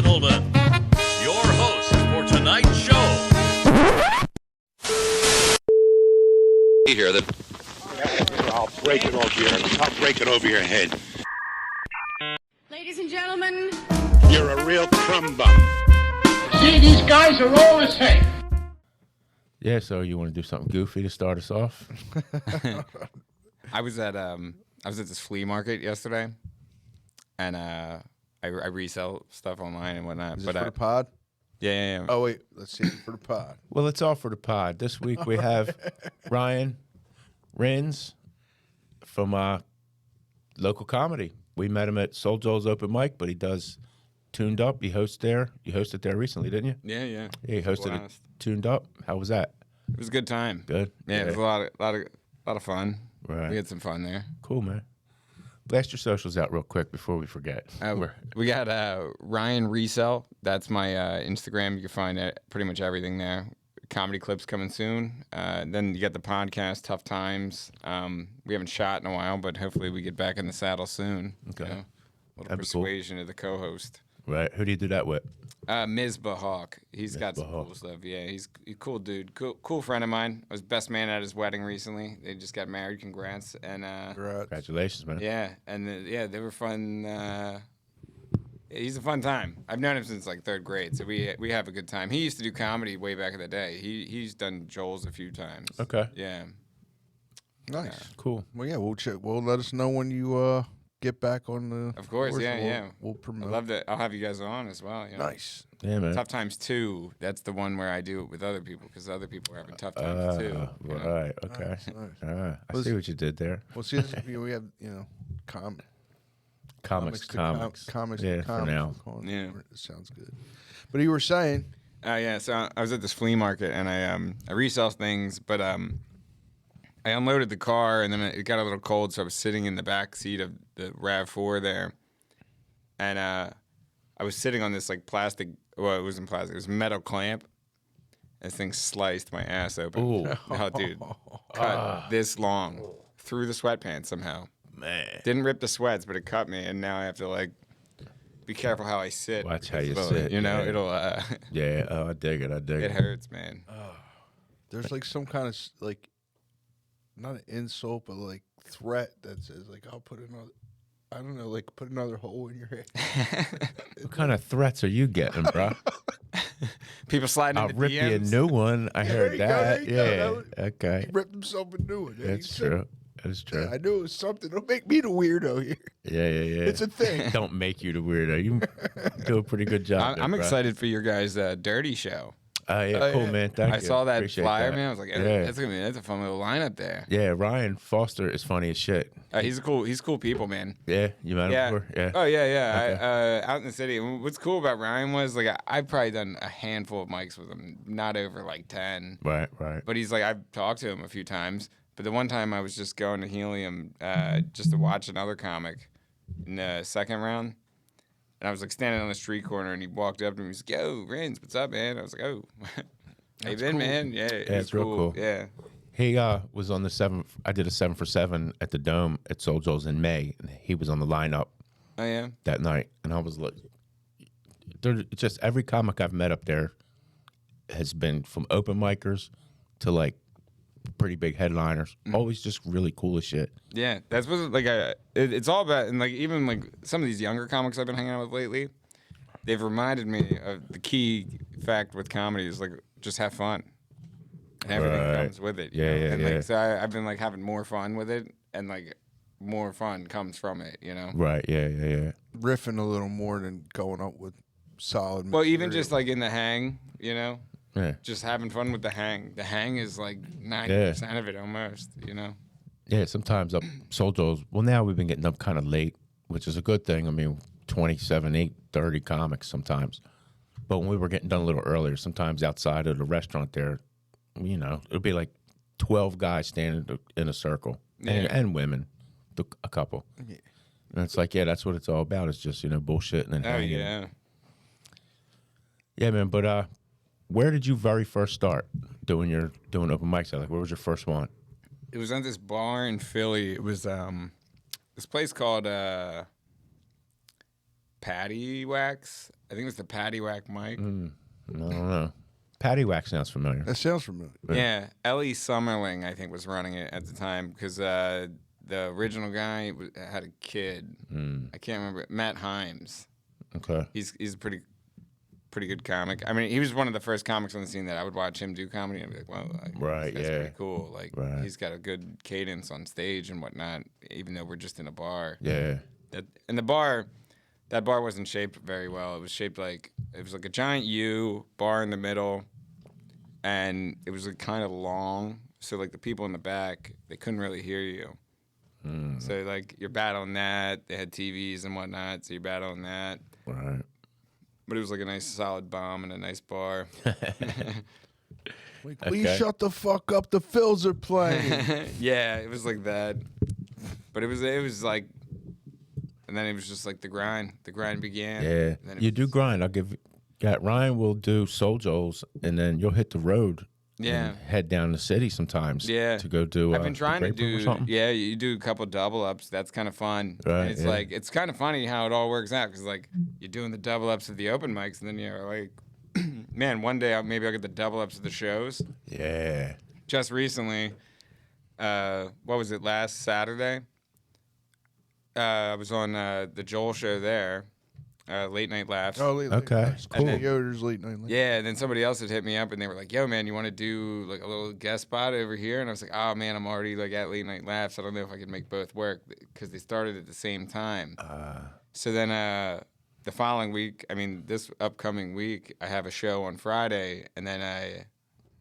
gentlemen, your host for tonight's show. Here, I'll break it over your. I'll break it over your head. Ladies and gentlemen, You're a real crumb bum. See, these guys are all the same. Yeah, so you want to do something goofy to start us off? I was at this flea market yesterday, and I resell stuff online and whatnot. Is this for the pod? Yeah. Oh, wait. Let's see. For the pod. Well, it's all for the pod. This week we have Ryan Rinz from local comedy. We met him at Soul Joel's open mic, but he does Tuned Up. You hosted there recently, didn't you? Yeah. Yeah, he hosted it Tuned Up. How was that? It was a good time. Good. Yeah, it was a lot of fun. Right. We had some fun there. Cool, man. Blast your socials out real quick before we forget. We got Ryan Resell. That's my Instagram. You can find pretty much everything there. Comedy clips coming soon. Then you got the podcast, Tough Times. We haven't shot in a while, but hopefully we get back in the saddle soon. Okay. You know? A little persuasion of the co-host. Right. Who do you do that with? Misbah Hawk. He's got some cool stuff. Yeah, he's a cool dude. Cool friend of mine. I was best man at his wedding recently. They just got married. Congrats. And Congratulations, man. yeah, and they were fun. He's a fun time. I've known him since like third grade, so we have a good time. He used to do comedy way back in the day. He's done Joel's a few times. Okay. Yeah. Nice. Cool. Well, yeah, we'll check. Well, let us know when you get back on the. Of course, yeah. We'll promote. I love that. I'll have you guys on as well. You know? Nice. Yeah, man. Tough Times 2. That's the one where I do it with other people because other people are having tough times too. You know? Right. Okay. Nice. I see what you did there. Well, see, we have Comics2Comics. Comics. Yeah, for now. Yeah. It sounds good. But you were saying. Yeah. So I was at this flea market and I resell things, but I unloaded the car and then it got a little cold, so I was sitting in the back seat of the RAV4 there, and I was sitting on this like plastic. Well, it wasn't plastic. It was metal clamp. This thing sliced my ass open. Ooh. Oh, dude, cut this long through the sweatpants somehow. Man. Didn't rip the sweats, but it cut me, and now I have to like be careful how I sit. Watch how you It'll, sit. You know, yeah. it'll. Yeah. Oh, I dig it. It hurts, man. There's like some kind of like, not an insult, but like threat that says like I'll put another. I don't know, like put another hole in your head. What kind of threats are you getting, bro? People sliding I'll into rip DMs. you a new one. I heard that. There you go. Yeah. Okay. He ripped himself a new one. That's true. That's true. I knew it was something. Don't make me the weirdo here. Yeah. It's a thing. Don't make you the weirdo. You do a pretty good job. I'm there, bro. excited for your guys' dirty show. Yeah, cool, man. Thank you. I saw that Appreciate flyer, that. man. I was like, Yeah. that's a fun little lineup there. Yeah, Ryan Foster is funny as shit. He's cool people, man. Yeah, you met him Yeah. before? Yeah. Oh yeah. Okay. Out in the city. What's cool about Ryan was like I've probably done a handful of mics with him, not over like 10. Right. But he's like I've talked to him a few times. But the one time I was just going to Helium just to watch another comic in the second round. And I was like standing on the street corner, and he walked up to me. He's like, "Yo, Rinz, what's up, man?" I was like, "Oh, how you been, man?" Yeah, it's real cool. Yeah, He was on the 7. I did a 7 for 7 at the Dome at Soul Joel's in May, and he was on the lineup oh yeah. that night. And I was like, just every comic I've met up there has been from open micers to like pretty big headliners. Always just really cool as shit. Yeah, that's what like it's all about, and like even like some of these younger comics I've been hanging out with lately, they've reminded me of the key fact with comedy is like just have fun, and everything comes with it. You know? And like so I've been like having more fun with it, and like more fun comes from it. You know. Right. Yeah. Riffing a little more than going up with solid. Well, even material. just like in the hang, you know. Yeah. Just having fun with the hang. The hang is like 90% of it almost, you know. Yeah, sometimes up Soul Joel's. Well, now we've been getting up kind of late, which is a good thing. I mean, 27, 8, 30 comics sometimes. But when we were getting done a little earlier, sometimes outside of the restaurant there, you know, it'll be like 12 guys standing in a circle, and women, a couple. Yeah. And it's like, yeah, that's what it's all about. It's just, you know, bullshitting and hanging. Yeah. Yeah, man. But where did you very first start doing open mics? Like, where was your first one? It was at this bar in Philly. It was this place called Patty Wax. I think it was the Patty Whack mic. I don't know. Patty Wax sounds familiar. That sounds familiar. Yeah, Ellie Summerling, I think, was running it at the time because the original guy had a kid. I can't remember. Matt Himes. Okay. He's a pretty good comic. I mean, he was one of the first comics on the scene that I would watch him do comedy and be like, well, Right, that's yeah. pretty cool. Like, Right. he's got a good cadence on stage and whatnot, even though we're just in a bar. Yeah. And the bar, that bar wasn't shaped very well. It was shaped like, it was like a giant U, bar in the middle, and it was like kind of long. So like the people in the back, they couldn't really hear you. So like you're battling that. They had TVs and whatnot, so you're battling that. Right. But it was like a nice solid bomb and a nice bar. Like, please shut the fuck up. The Phils are playing. Yeah, it was like that. But it was like, and then it was just like the grind. The grind began. Yeah. And then it You was do grind. I'll give. Yeah, Ryan will do Soul Joel's, and then you'll hit the road. Yeah. And head down the city sometimes. Yeah. To go do. I've been trying to Grape Room or do. something. Yeah, you do a couple double ups. That's kind of fun. Right, And it's yeah. like it's kind of funny how it all works out because like you're doing the double ups of the open mics, and then you're like, man, one day maybe I'll get the double ups of the shows. Yeah. Just recently, what was it? Last Saturday, I was on the Joel show there, Late Night Laughs. Oh, late, Okay, night. cool. Yoder's late night. Yeah, and then somebody else had hit me up and they were like, yo, man, you want to do like a little guest spot over here? And I was like, oh, man, I'm already like at Late Night Laughs. I don't know if I could make both work because they started at the same time. So then the following week, I mean, this upcoming week, I have a show on Friday. And then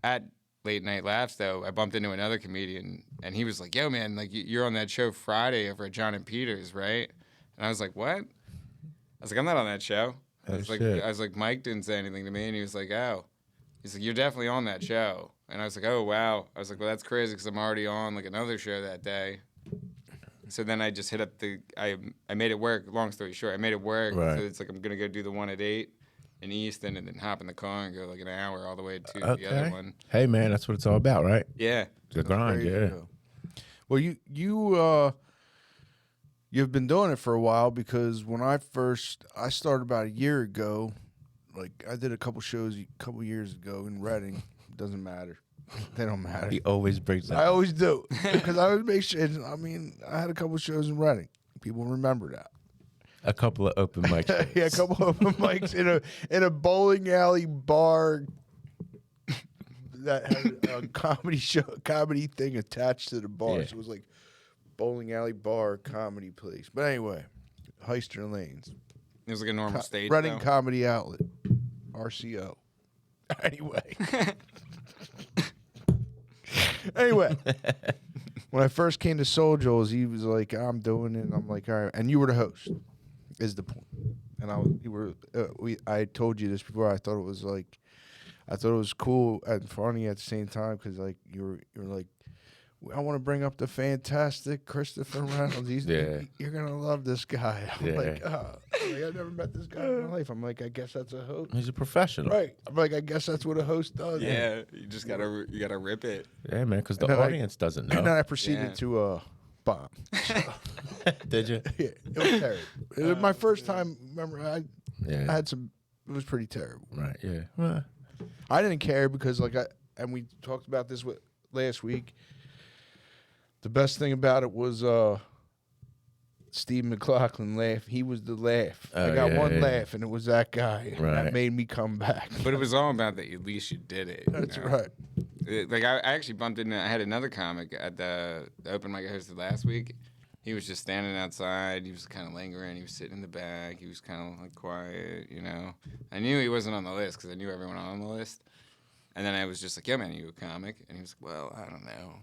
at Late Night Laughs, though, I bumped into another comedian and he was like, yo, man, like you're on that show Friday over at John and Peter's, right? And I was like, what? I was like, I'm not on that show. I was like, Mike didn't say anything to me, and he was like, oh. He's like, you're definitely on that show. And I was like, oh, wow. I was like, well, that's crazy because I'm already on like another show that day. So then I just hit up I made it work. Long story short, I made it work. Right. So it's like I'm going to go do the one at 8 in Easton and then hop in the car and go like an hour all the way to the other one. Hey, man, that's what it's all about, right? Yeah. The grind, Crazy, yeah. though. Well, you've been doing it for a while because when I started about a year ago. Like I did a couple shows a couple years ago in Reading. Doesn't matter. They don't matter. He always brings that. I always do because I always make sure. I mean, I had a couple shows in Reading. People remember that. A couple of open mics. Yeah, a couple of open mics in a bowling alley bar that had a comedy thing attached to the bar. Yeah. So it was like bowling alley bar comedy place. But anyway, Heister Lanes. It was like a normal stage. Reading though. Comedy Outlet, RCO. Anyway. Anyway. When I first came to Soul Joel's, he was like, I'm doing it. And I'm like, all right. And you were the host, is the point. And I told you this before. I thought it was cool and funny at the same time because like you're like, I want to bring up the fantastic Christopher Reynolds. You're gonna love this guy. I'm like, I've never met this guy in my life. I'm like, I guess that's a host. He's a professional. Right. I'm like, I guess that's what a host does. Yeah, you just gotta rip it. Yeah, man, because the then audience doesn't know. And then I proceeded to bomb. Did you? Yeah, it was terrible. It was my first time. Remember, I Yeah. had some. It was pretty terrible. Right, yeah. Well, I didn't care because and we talked about this last week. The best thing about it was Steve McLaughlin laugh. He was the laugh. I got one laugh, and it was that guy. And Right. that made me come back. But it was all about that. At least you did it. you That's know? right. Like I actually bumped into. I had another comic at the open mic I hosted last week. He was just standing outside. He was kind of lingering. He was sitting in the back. He was kind of like quiet, you know. I knew he wasn't on the list because I knew everyone on the list. And then I was just like, "Yeah, man, are you a comic?" And he was like, "Well, I don't know."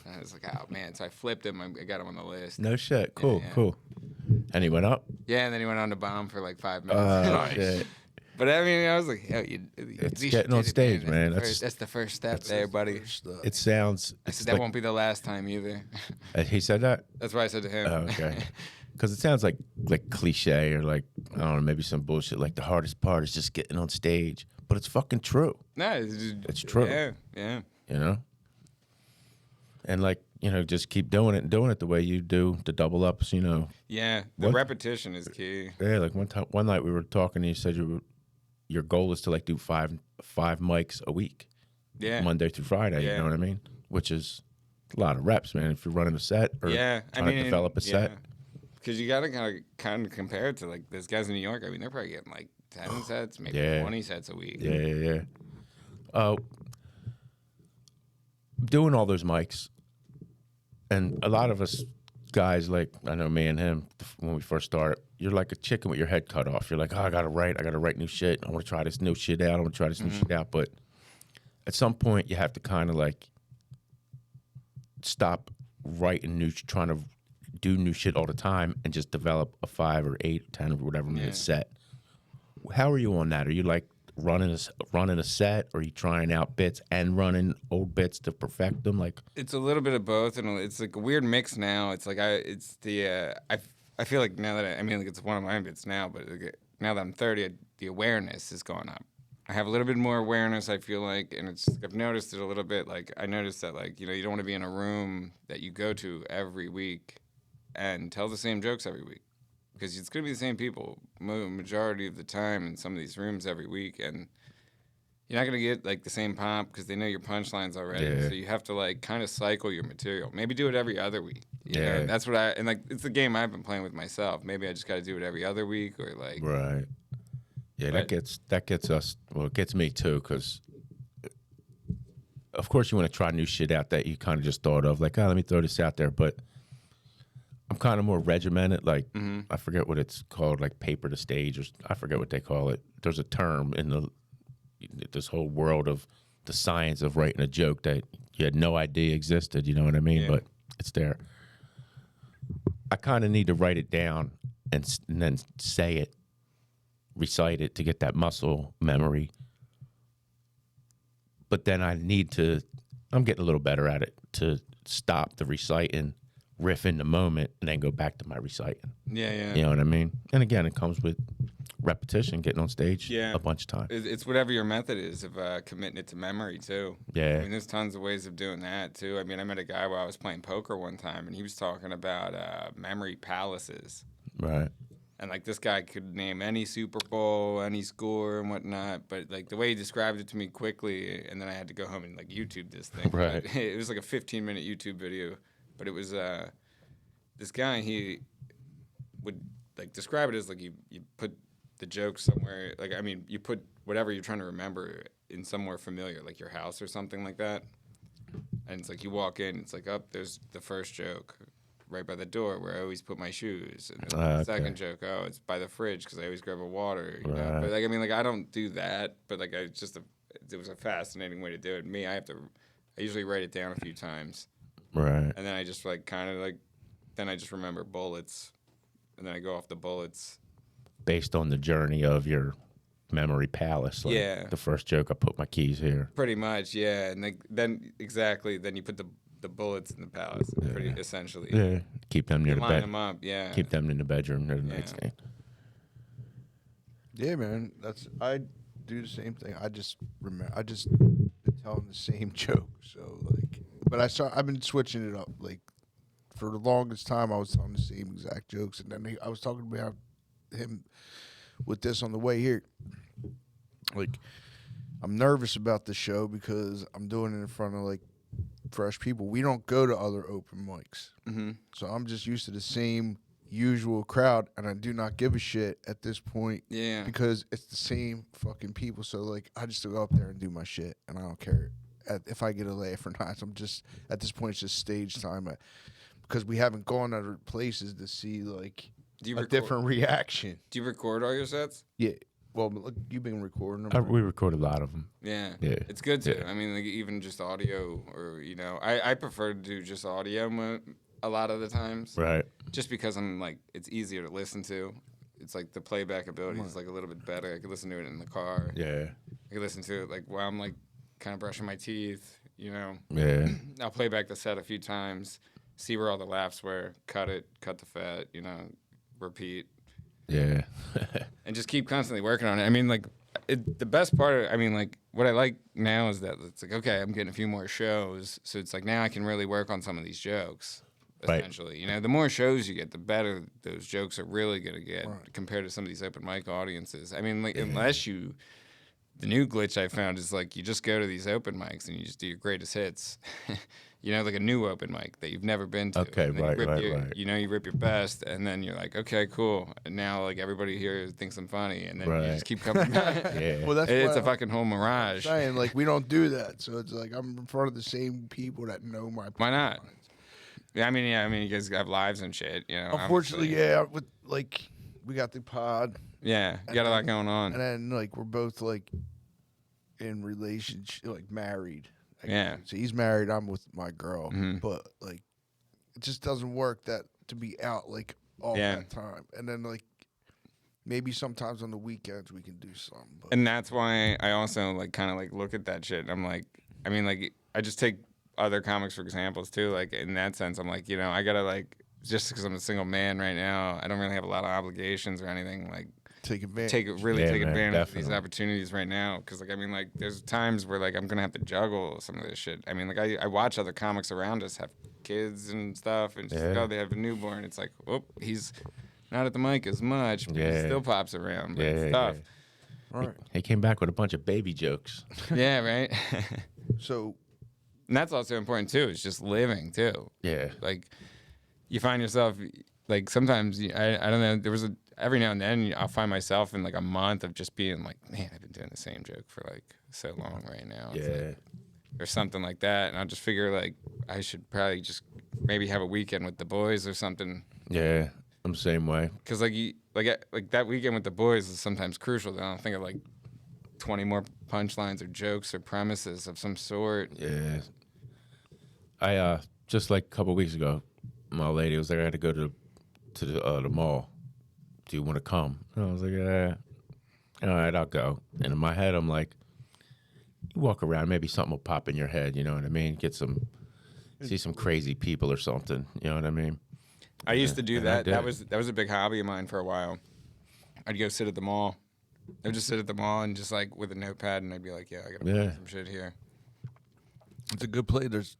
And I was like, "Oh man!" So I flipped him. I got him on the list. no shit. Cool, Yeah. cool. And he went up? Yeah, and then he went on to bomb for like 5 minutes. Oh, shit. But I mean, I was like, "Yo, It's getting on stage, man. That's the first step there, buddy." It sounds. I it's said that like- won't be the last time either. He said that? That's what I said to him. Oh, okay. Because it sounds like cliche or like, I don't know, maybe some bullshit. Like the hardest part is just getting on stage. But it's fucking true, No, It's true. Yeah, yeah. you know? And like, just keep doing it and doing it the way you do the double ups. Yeah, the What? repetition is key. Yeah, like one night we were talking, and you said your goal is to like do five mics a week, Yeah. Monday through Friday. Yeah. You know what I mean? Which is a lot of reps, man. If you're running a set or Yeah, trying to develop a set. Because you got to kind of compare it to like those guys in New York. I mean, they're probably getting like 10 sets, maybe Yeah. 20 sets a week. Yeah. Doing all those mics, and a lot of us guys, like I know me and him, when we first started, you're like a chicken with your head cut off. You're like, oh, I gotta write new shit. I want to try this new shit out. I want to try this new shit out. But at some point, you have to kind of like stop writing trying to do new shit all the time, and just develop a 5 or 8 or 10 or whatever minute set. How are you on that? Are you like running a set, or are you trying out bits and running old bits to perfect them? Like, It's a little bit of both, and it's like a weird mix now. It's like I feel like now that like it's one of my bits now, but like, now that I'm 30, the awareness has gone up. I have a little bit more awareness, I feel like, and I've noticed it a little bit. Like I noticed that like you don't want to be in a room that you go to every week and tell the same jokes every week, because it's going to be the same people majority of the time in some of these rooms every week, and you're not going to get like the same pop because they know your punchlines already. Yeah. So you have to like kind of cycle your material. Maybe do it every other week. You Yeah. know? That's what and like it's the game I've been playing with myself. Maybe I just got to do it every other week, or like right? Yeah, But- that gets us. Well, it gets me too, because of course you want to try new shit out that you kind of just thought of, like, oh, let me throw this out there. But I'm kind of more regimented. Like I forget what it's called, like paper to stage, or I forget what they call it. There's a term in this whole world of the science of writing a joke that you had no idea existed. You know what I mean? Yeah. But it's there. I kind of need to write it down and then say it, recite it to get that muscle memory. But then I'm getting a little better at it, to stop the reciting, riff in the moment, and then go back to my reciting. yeah. You know what I mean? And again, it comes with repetition, getting on stage a bunch of times. It's whatever your method is of committing it to memory too. Yeah. I mean, there's tons of ways of doing that too. I mean, I met a guy while I was playing poker one time, and he was talking about memory palaces. Right. And like this guy could name any Super Bowl, any score, and whatnot. But like the way he described it to me quickly, and then I had to go home and like YouTube this thing. Right. But it was like a 15-minute YouTube video, but it was this guy. He would like describe it as like you put the joke somewhere. Like I mean, you put whatever you're trying to remember in somewhere familiar, like your house or something like that. And it's like you walk in, it's like, there's the first joke. Right by the door where I always put my shoes. And then the Okay. second joke, it's by the fridge because I always grab a water. You know? Right. But like, I mean, like I don't do that. But like, it was a fascinating way to do it. I usually write it down a few times, Right. and then I just like kind of like, then I just remember bullets, and then I go off the bullets. Based on the journey of your memory palace. Like Yeah. The first joke, I put my keys here. Pretty much, yeah. And then you put the bullets in the palace, pretty essentially. Yeah. Keep them near the Line bed. them up, yeah. Keep them in the bedroom near the nightstand. Yeah, man. I do the same thing. I just been telling the same joke. So like, but I've been switching it up. Like for the longest time, I was telling the same exact jokes, and then I was talking about him with this on the way here. Like, I'm nervous about the show because I'm doing it in front of like fresh people. We don't go to other open mics, so I'm just used to the same usual crowd, and I do not give a shit at this point. Yeah. Because it's the same fucking people. So like, I just go up there and do my shit, and I don't care if I get a laugh or not. I'm just at this point, it's just stage time. Because we haven't gone other places to see like different reaction. Do you record all your sets? Yeah. Well, look, you've been recording them. We record a lot of them. Yeah. Yeah. It's good to. Yeah. I mean, like, even just audio, or, I prefer to do just audio a lot of the times. Right. Just because I'm like, it's easier to listen to. It's like the playback ability is like a little bit better. I could listen to it in the car. Yeah. I could listen to it like while I'm like kind of brushing my teeth, Yeah. I'll play back the set a few times, see where all the laughs were, cut the fat, repeat. Yeah. And just keep constantly working on it. I mean, like, the best part, I mean, like, what I like now is that it's like, okay, I'm getting a few more shows. So it's like now I can really work on some of these jokes, Right. essentially. You know, the more shows you get, the better those jokes are really going to get compared to some of these open mic audiences. I mean, like, unless you, the new glitch I found is like you just go to these open mics and you just do your greatest hits. You know, like a new open mic that you've never been to. Okay, and then right, right. You know, you rip your best, and then you're like, okay, cool. And now, like, everybody here thinks I'm funny, and then you just keep coming back. Yeah. Well, that's It's why a fucking whole mirage. saying, like, we don't do that. So it's like I'm in front of the same people that know my. Why not? Yeah, I mean, you guys have lives and shit, you know. Unfortunately, obviously. yeah. With like, we got the pod, Yeah, you got a lot going on. and then like we're both like in relationship, like married. Yeah. So he's married. I'm with my girl, Mhm. but like, it just doesn't work that to be out like all that time. And then like, maybe sometimes on the weekends we can do something. But And that's why I also like kind of like look at that shit. And I'm like, I mean, like I just take other comics for examples too. Like in that sense, I'm like, you know, I gotta like just because I'm a single man right now, I don't really have a lot of obligations or anything. Like take advantage. take man, advantage of these definitely. opportunities right now. Because like I mean, like there's times where like I'm gonna have to juggle some of this shit. I mean, like I watch other comics around us have kids and stuff, and just like, oh, they have a newborn. It's like, oh, he's not at the mic as much, but he still pops around. But it's tough. All right. He came back with a bunch of baby jokes. Yeah, right. So And that's also important too. It's just living too. Yeah. Like you find yourself like sometimes I don't know. There was every now and then I'll find myself in like a month of just being like, man, I've been doing the same joke for like so long right now. It's Yeah. like, or something like that, and I'll just figure like I should probably just maybe have a weekend with the boys or something. Yeah. I'm the same way. Cause like like that weekend with the boys is sometimes crucial. Then I'll think of like 20 more punchlines or jokes or premises of some sort. Yeah. I just like a couple weeks ago, my lady was there. I had to go to the mall. Do you want to come? And I was like, yeah. All right, I'll go. And in my head, I'm like, you walk around, maybe something will pop in your head. You know what I mean? See some crazy people or something. You know what I mean? I used to do and I that. did. That was a big hobby of mine for a while. I'd go sit at the mall. I'd just sit at the mall and just like with a notepad, and I'd be like, yeah, I gotta put some shit here. it's a good play. There's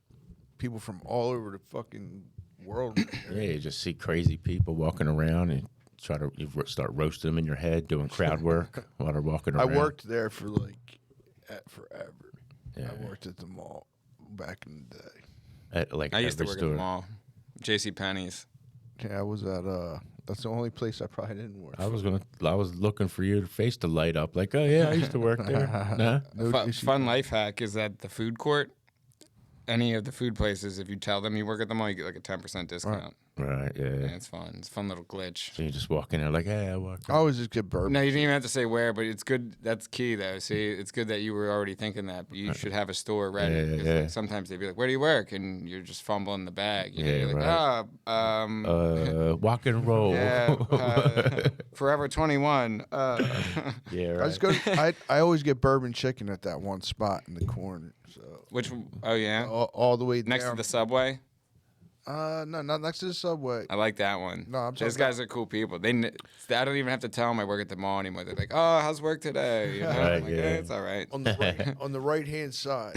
people from all over the fucking world. Yeah, you just see crazy people walking around and start roasting them in your head, doing crowd work while they're walking I around. worked there for like forever. Yeah. I worked at the mall back in the day. At, like, I used to every work store. at the mall, J.C. Penney's. Yeah, I was at that's the only place I probably didn't work. I was looking for your face to light up. Like, oh yeah, I used to work there. Nah? Fun life hack is at the food court. Any of the food places, if you tell them you work at the mall, you get like a 10% discount. Right, yeah. Yeah, it's fun. It's a fun little glitch. So you just walk in there like, hey, I work. I always just get bourbon. No, you didn't even have to say where, but it's good. That's key, though. See, it's good that you were already thinking that. But you should have a store ready. Yeah, 'Cause, yeah. like, sometimes they'd be like, "Where do you work?" And you're just fumbling the bag. You know? Yeah, You're like, right. Walk and roll. yeah, Forever 21. Yeah, right. I just go. I always get bourbon chicken at that one spot in the corner. So Which? Oh yeah, all the way down. next to the Subway. No, not next to the Subway. I like that one. No, I'm Those talking guys are cool people. I don't even have to tell them I work at the mall anymore. They're like, "Oh, how's work today?" You know? Right, I'm like, yeah. it's all right. On the right hand side,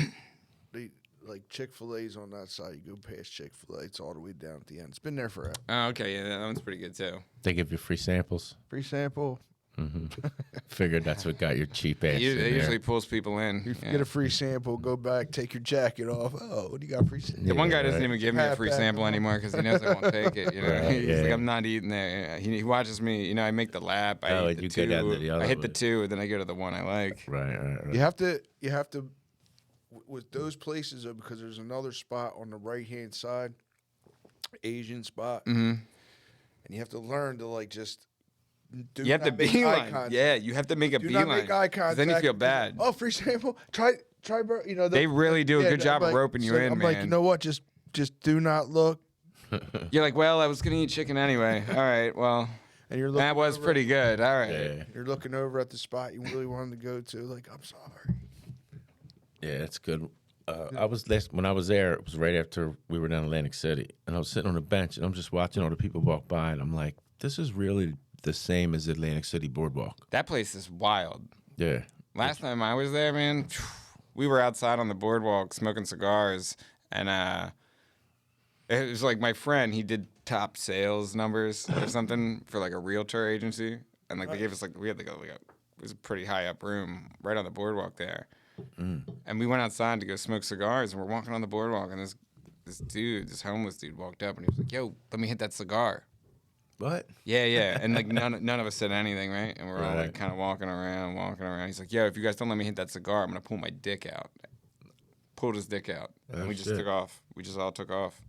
they like Chick-fil-A's on that side. You go past Chick-fil-A, it's all the way down at the end. It's been there forever. Oh, okay, yeah, that one's pretty good too. They give you free samples. Free sample. Figured that's what got your cheap ass. It in there. usually pulls people in. If you yeah. get a free sample, go back, take your jacket off. Oh, what do you got free sample? The one guy doesn't right. even give me a Half free back sample on. anymore because he knows I won't take it. You know, Right, he's yeah. like, I'm not eating there. He watches me. You know, I make the lap. I Oh, eat the you two. go down to the other I hit the one. two, and then I go to the one I like. Right. You have to with those places though, because there's another spot on the right hand side, Asian spot, and you have to learn to like just. Do You have to not make eye beeline. contact. Yeah, you have to make a Do beeline. not make eye 'cause contact. Then you feel bad. Oh, free sample. Try, bro. You know They really do a good job of like, roping you so in, I'm like, man. you know what? Just do not look. You're like, well, I was gonna eat chicken anyway. All right, well, And you're looking. that was over pretty good. All right. Yeah. You're looking over at the spot you really wanted to go to. Like, I'm sorry. Yeah, it's good. When I was there, it was right after we were down in Atlantic City, and I was sitting on a bench, and I'm just watching all the people walk by, and I'm like, this is really the same as Atlantic City Boardwalk. That place is wild. Yeah, Last time I was there, man, we were outside on the boardwalk smoking cigars, and it was like my friend. He did top sales numbers or something for like a realtor agency, and like they gave us like we had like it was a pretty high up room right on the boardwalk there, and we went outside to go smoke cigars, and we're walking on the boardwalk, and this homeless dude walked up, and he was like, "Yo, let me hit that cigar." What? Yeah, and like none of us said anything, right? And we're all like kind of walking around. He's like, "Yo, if you guys don't let me hit that cigar, I'm gonna pull my dick out." Pulled his dick out, and we just took off. We just all took off.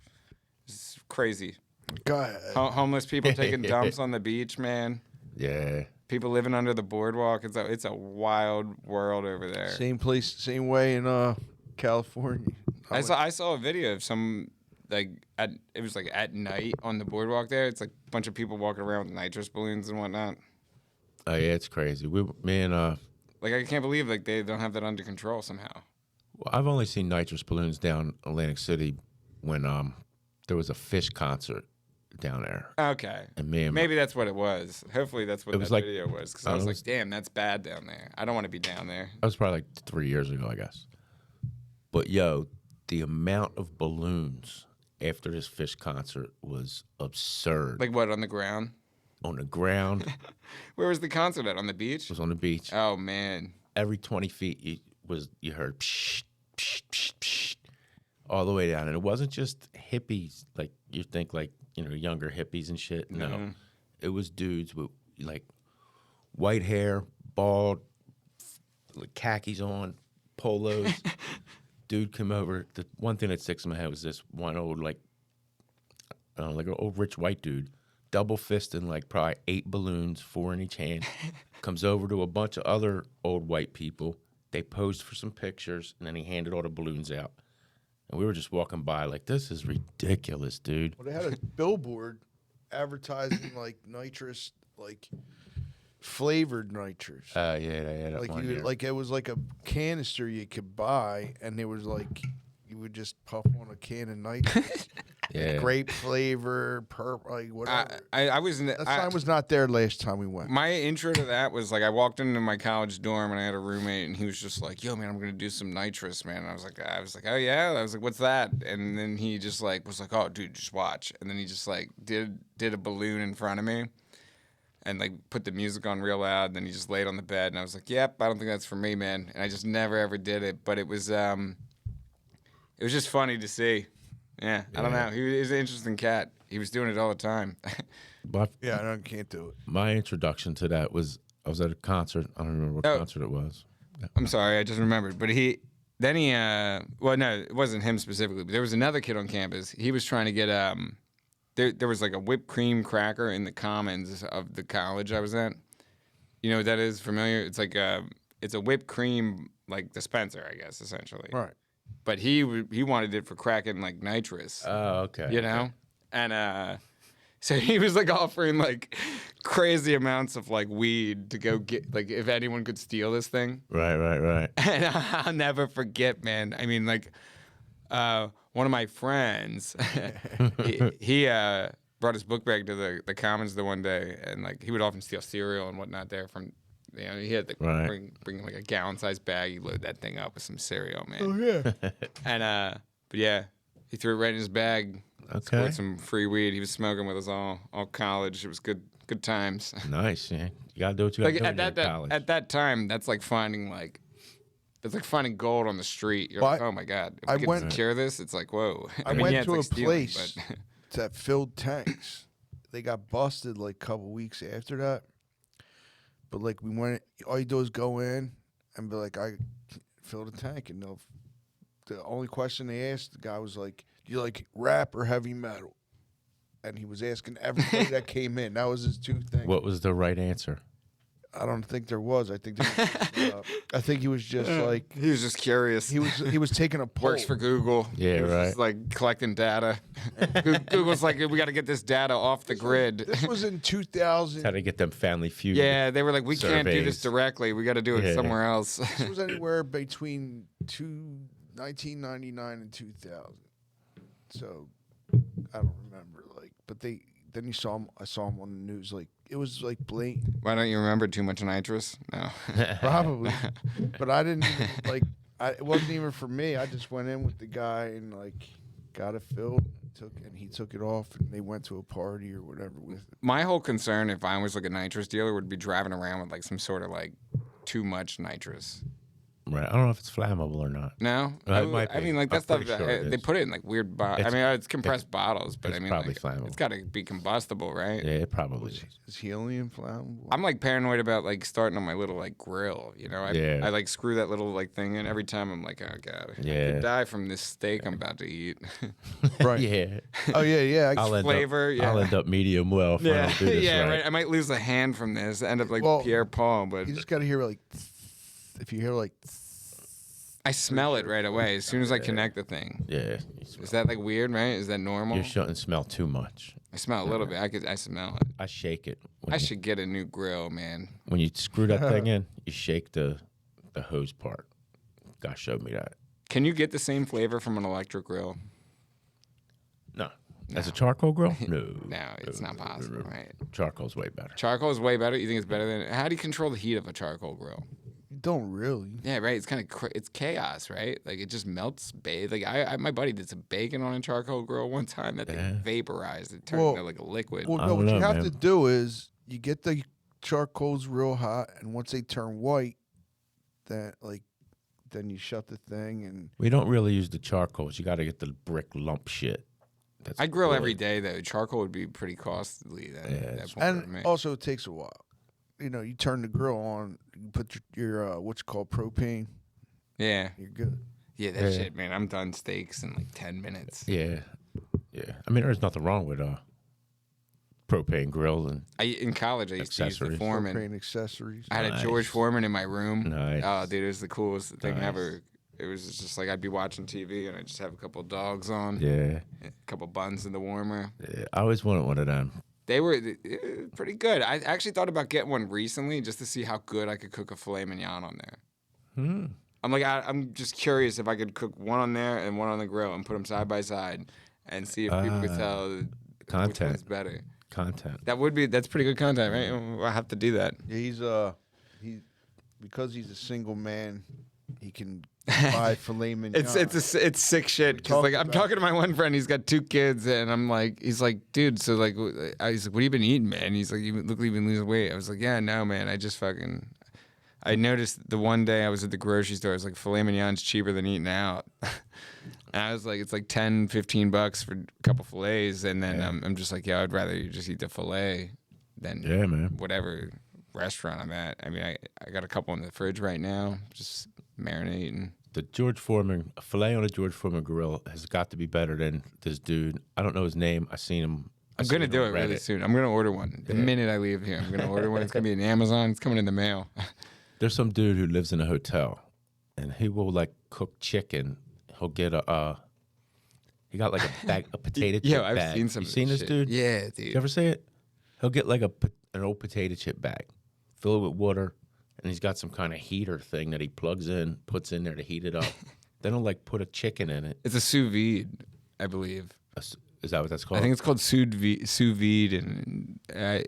It's crazy. God. Homeless people taking dumps on the beach, man. Yeah. People living under the boardwalk. It's a wild world over there. Same place, same way in California. I saw a video of some it was like at night on the boardwalk there. It's like a bunch of people walking around with nitrous balloons and whatnot. Oh yeah, it's crazy. Like I can't believe like they don't have that under control somehow. Well, I've only seen nitrous balloons down Atlantic City when there was a Fish concert down there. Okay. And maybe that's what it was. Hopefully that's what that like, video was. Because I was like, damn, that's bad down there. I don't want to be down there. That was probably like 3 years ago, I guess. But yo, the amount of balloons after this Fish concert was absurd. Like what, on the ground? On the ground. Where was the concert at? On the beach? It was on the beach. Oh, man. Every 20 feet you heard psh, psh, psh, psh, all the way down. And it wasn't just hippies, like you think like, younger hippies and shit. No. Mm-hmm. It was dudes with like white hair, bald, like khakis on, polos. Dude came over. The one thing that sticks in my head was this one old like an old rich white dude, double fisting like probably 8 balloons, 4 in each hand. Comes over to a bunch of other old white people. They posed for some pictures, and then he handed all the balloons out. And we were just walking by like, this is ridiculous, dude. Well, they had a billboard advertising like nitrous, like flavored nitrous. Yeah, they had Like one here. like it was like a canister you could buy, and it was like you would just puff on a can of nitrous. Yeah. Grape flavor, purple, like whatever. I was in That sign was not there last time we went. My intro to that was like I walked into my college dorm and I had a roommate and he was just like, "Yo, man, I'm gonna do some nitrous, man." And I was like, "Oh yeah." I was like, "What's that?" And then he just like was like, "Oh, dude, just watch." And then he just like did a balloon in front of me, and like put the music on real loud. And then he just laid on the bed and I was like, "Yep, I don't think that's for me, man." And I just never ever did it, but it was just funny to see. Yeah, I don't know. He was an interesting cat. He was doing it all the time. But Yeah, I can't do it. my introduction to that was I was at a concert. I don't remember what concert it was. I'm sorry, I just remembered. But well, no, it wasn't him specifically, but there was another kid on campus. He was trying to get, there was like a whipped cream cracker in the commons of the college I was at. You know what that is? Familiar? It's like, it's a whipped cream, like dispenser, I guess, essentially. Right. But he wanted it for cracking like nitrous. Oh, okay. You know? And so he was like offering like crazy amounts of like weed to go get, like if anyone could steal this thing. Right. And I'll never forget, man. I mean, like one of my friends, he brought his book bag to the Commons the one day, and like he would often steal cereal and whatnot there from. He had to bring like a gallon-sized bag. He load that thing up with some cereal, man. Oh yeah. And but yeah, he threw it right in his bag. Okay. Scored some free weed. He was smoking with us all college. It was good times. Nice, man. You gotta do what you gotta do in college. At that time, that's like finding gold on the street. You're like, oh my god, if we can secure this, it's like, whoa. I mean, went yeah, to it's a like place stealing, that filled tanks. They got busted like a couple weeks after that. But like we went, all you do is go in and be like, I fill the tank, and the only question they asked the guy was like, "Do you like rap or heavy metal?" And he was asking everybody that came in. That was his 2 things. What was the right answer? I don't think there was. I think he was just like he was just curious. he was taking a poll. Works for Google. Yeah, He was right. just, like collecting data. Google's like, we got to get this data off the grid. This was in 2000. How to get them Family Feud? Yeah, they were like, we can't do this surveys. directly. We got to do it somewhere else. This was anywhere between 1999 and 2000. So I don't remember. Like, but then I saw him on the news like it was like blatant. Why don't you remember too much nitrous? No. Probably, but I didn't even, like. It wasn't even for me. I just went in with the guy and like got it filled. He took it off, and they went to a party or whatever with it. My whole concern, if I was like a nitrous dealer, would be driving around with like some sort of like too much nitrous. Right. I don't know if it's flammable or not. No, It might I be. mean, like I'm that stuff. pretty sure it They is. put it in like weird bottles. I mean, it's compressed bottles, but it's I mean, probably like, flammable. it's got to be combustible, right? Yeah, it probably is. Is helium flammable? I'm like paranoid about like starting on my little like grill. You know, Yeah. I like screw that little like thing in every time. I'm like, oh god, I Yeah. could die from this steak I'm about to eat. Right. Yeah. Oh yeah. I'll end flavor, Up, yeah. I'll end up medium well if I Yeah, don't do this yeah, right. right. I might lose a hand from this. End up like Well, Pierre Paul, but You just got to hear like, if you hear like, I smell it right away as soon as I connect the thing. Yeah. Is that like weird, right? Is that normal? You shouldn't smell too much. I smell a little bit. I smell it. I shake it. When I you, should get a new grill, man. When you screw that thing in, you shake the hose part. God showed me that. Can you get the same flavor from an electric grill? No. As a charcoal grill? No. No, it's not possible, right? Charcoal's way better. Charcoal is way better. You think it's better than? How do you control the heat of a charcoal grill? you don't really. Yeah, right. It's kind of it's chaos, right? Like it just melts. Like my buddy did some bacon on a charcoal grill one time. That thing vaporized. It turned into like a liquid. Well, I no, don't what you know, have man. to do is you get the charcoals real hot, and once they turn white, then you shut the thing and. We don't really use the charcoals. You got to get the brick lump shit. That's I grill really- every day though. Charcoal would be pretty costly. That point for And me. also, it takes a while. You know, you turn the grill on, you put your what's called propane. Yeah, You're good. yeah, that shit, man. I'm done steaks in like 10 minutes. Yeah. Yeah. I mean, there's nothing wrong with propane grill and In college, I used to use the Accessories. Foreman. Propane accessories. I had a Nice. George Foreman in my room. Nice. Oh, dude, it was the coolest thing Nice. ever. It was just like I'd be watching TV and I'd just have a couple dogs on, yeah. a couple buns in the warmer. Yeah. I always wanted one of them. They were pretty good. I actually thought about getting one recently just to see how good I could cook a filet mignon on there. I'm like, I'm just curious if I could cook one on there and one on the grill and put them side by side and see if people could tell which Content. one's better. Content. That's pretty good content, right? I'll have to do that. Yeah, because he's a single man, he can buy filet mignon. It's sick shit. 'Cause, like I'm talking to my one friend, he's got 2 kids, and he's like, dude, so like, he's like, what have you been eating, man? He's like, you look like you've been losing weight. I was like, yeah, no, man, I noticed the one day I was at the grocery store, I was like, filet mignon's cheaper than eating out. And I was like, it's like $10-15 for a couple fillets, and then I'm just like, yeah, I'd rather you just eat the fillet than whatever restaurant I'm at. I mean, I got a couple in the fridge right now, just marinating. The George Foreman, a filet on a George Foreman grill has got to be better than this dude. I don't know his name. I seen him. I'm going to do it really soon. I'm going to order one. The minute I leave here, I'm going to order one. It's going to be in Amazon. It's coming in the mail. There's some dude who lives in a hotel, and he will like cook chicken. He'll get he got like a bag, a potato chip Yeah, I've bag. seen some You of seen this this shit. dude? Yeah, dude. You ever see it? He'll get like an old potato chip bag, fill it with water, and he's got some kind of heater thing that he plugs in, puts in there to heat it up. Then he'll like put a chicken in it. It's a sous vide, I believe. Is that what that's called? I think it's called sous vide, and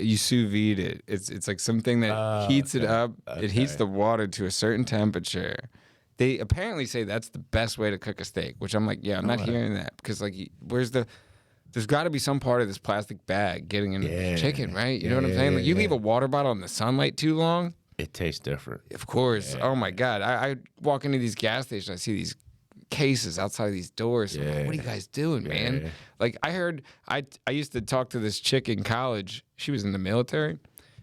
you sous vide it. It's like something that heats it up. It heats the water to a certain temperature. They apparently say that's the best way to cook a steak, which I'm like, yeah, I'm not hearing that because like, there's got to be some part of this plastic bag getting in the chicken, right? You know what I'm saying? Like you leave a water bottle in the sunlight too long, it tastes different. of course. Oh my God, I walk into these gas stations, I see these cases outside of these doors. I'm like, what are you guys doing, man? Like I heard, I used to talk to this chick in college. She was in the military.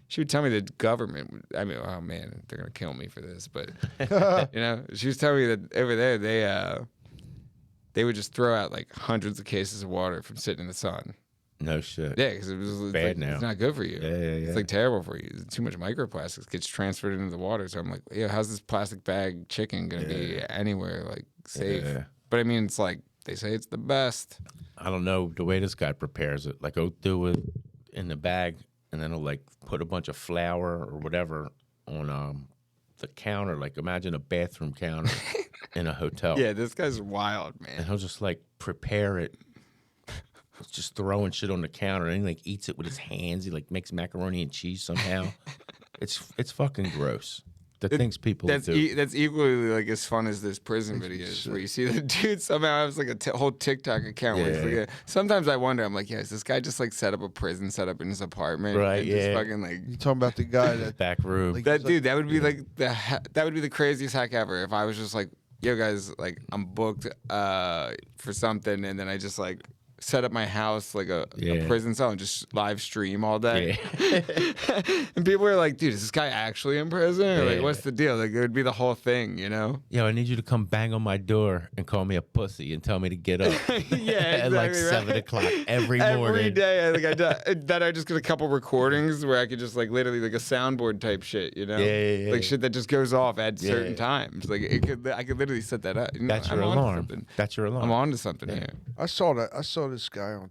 She would tell me the government. I mean, oh man, they're gonna kill me for this, but you know, she was telling me that over there they would just throw out like hundreds of cases of water from sitting in the sun. No shit. Yeah, because it's Bad like, now. it's not good for you. Yeah. It's like terrible for you. Too much microplastics gets transferred into the water. So I'm like, yeah, how's this plastic bag chicken gonna be anywhere like safe? Yeah. But I mean, it's like they say it's the best. I don't know the way this guy prepares it. Like, he'll do it in the bag, and then he'll like put a bunch of flour or whatever on the counter. Like, imagine a bathroom counter in a hotel. Yeah, this guy's wild, man. And he'll just like prepare it just throwing shit on the counter, and he like eats it with his hands. He like makes macaroni and cheese somehow. It's fucking gross. The things people do. That's equally like as fun as this prison videos where you see the dude somehow has like a whole TikTok account. Where he's like sometimes I wonder, I'm like, is this guy just like set up a prison setup in his apartment? Right, and just fucking like. You talking about the guy that back room. Like, That dude, that would be like that would be the craziest hack ever. If I was just like, yo guys, like I'm booked for something, and then I just like set up my house like a prison cell and just live stream all day. And people are like, dude, is this guy actually in prison? Or like, what's the deal? Like, it would be the whole thing, you know? Yo, I need you to come bang on my door and call me a pussy and tell me to get up. At like 7 o'clock every morning. Every day, I think then I just get a couple recordings where I could just like literally like a soundboard type shit, you know? Like shit that just goes off at certain times. Like I could literally set that up. You know, That's your alarm. That's your alarm. I'm on to something here. I saw this guy on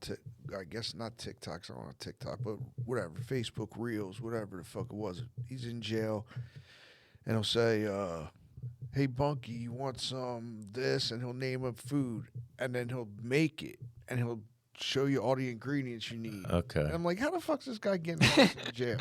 I guess not TikTok, so on TikTok, but whatever, Facebook Reels, whatever the fuck it was. He's in jail, and he'll say, "Hey Bunky, you want some this?" And he'll name a food, and then he'll make it, and he'll show you all the ingredients you need. Okay. And I'm like, how the fuck's this guy getting out of jail?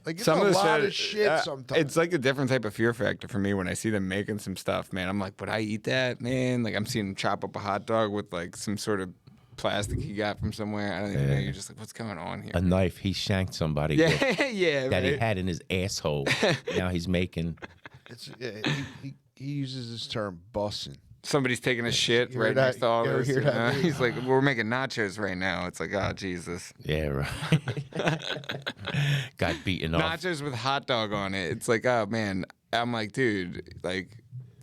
Like, it's Some a of the lot shit- of shit sometimes. It's like a different type of fear factor for me when I see them making some stuff, man. I'm like, would I eat that, man? Like, I'm seeing him chop up a hot dog with like some sort of plastic he got from somewhere. I don't even know. You're just like, what's going on here? A knife he shanked somebody with that he right. had in his asshole. Now he's making. He uses this term bussing. Somebody's taking a shit You right heard next to all you ever this. hear that? He's like, we're making nachos right now. It's like, oh, Jesus. Yeah, right. Got beaten off. Nachos with hot dog on it. It's like, oh, man. I'm like, dude, like,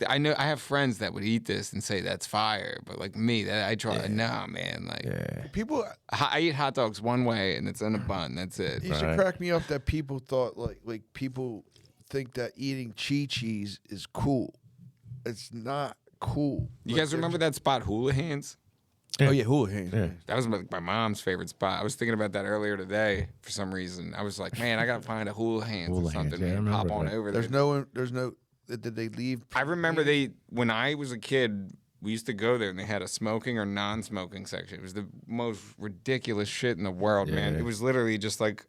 I know I have friends that would eat this and say that's fire, but like me, that I try. Nah, man. Like, People, I eat hot dogs one way and it's in a bun. That's it. it used to crack me up that people thought like people think that eating cheese is cool. It's not cool. You guys remember that spot, Hula Hands? Oh yeah, hula hands. Yeah. That was my mom's favorite spot. I was thinking about that earlier today for some reason. I was like, man, I gotta find a Hula Hands Hula or something. Hands, yeah, I man. Pop remember on that. over there. There's no. Did they leave? I remember when I was a kid, we used to go there and they had a smoking or non-smoking section. It was the most ridiculous shit in the world, man. It was literally just like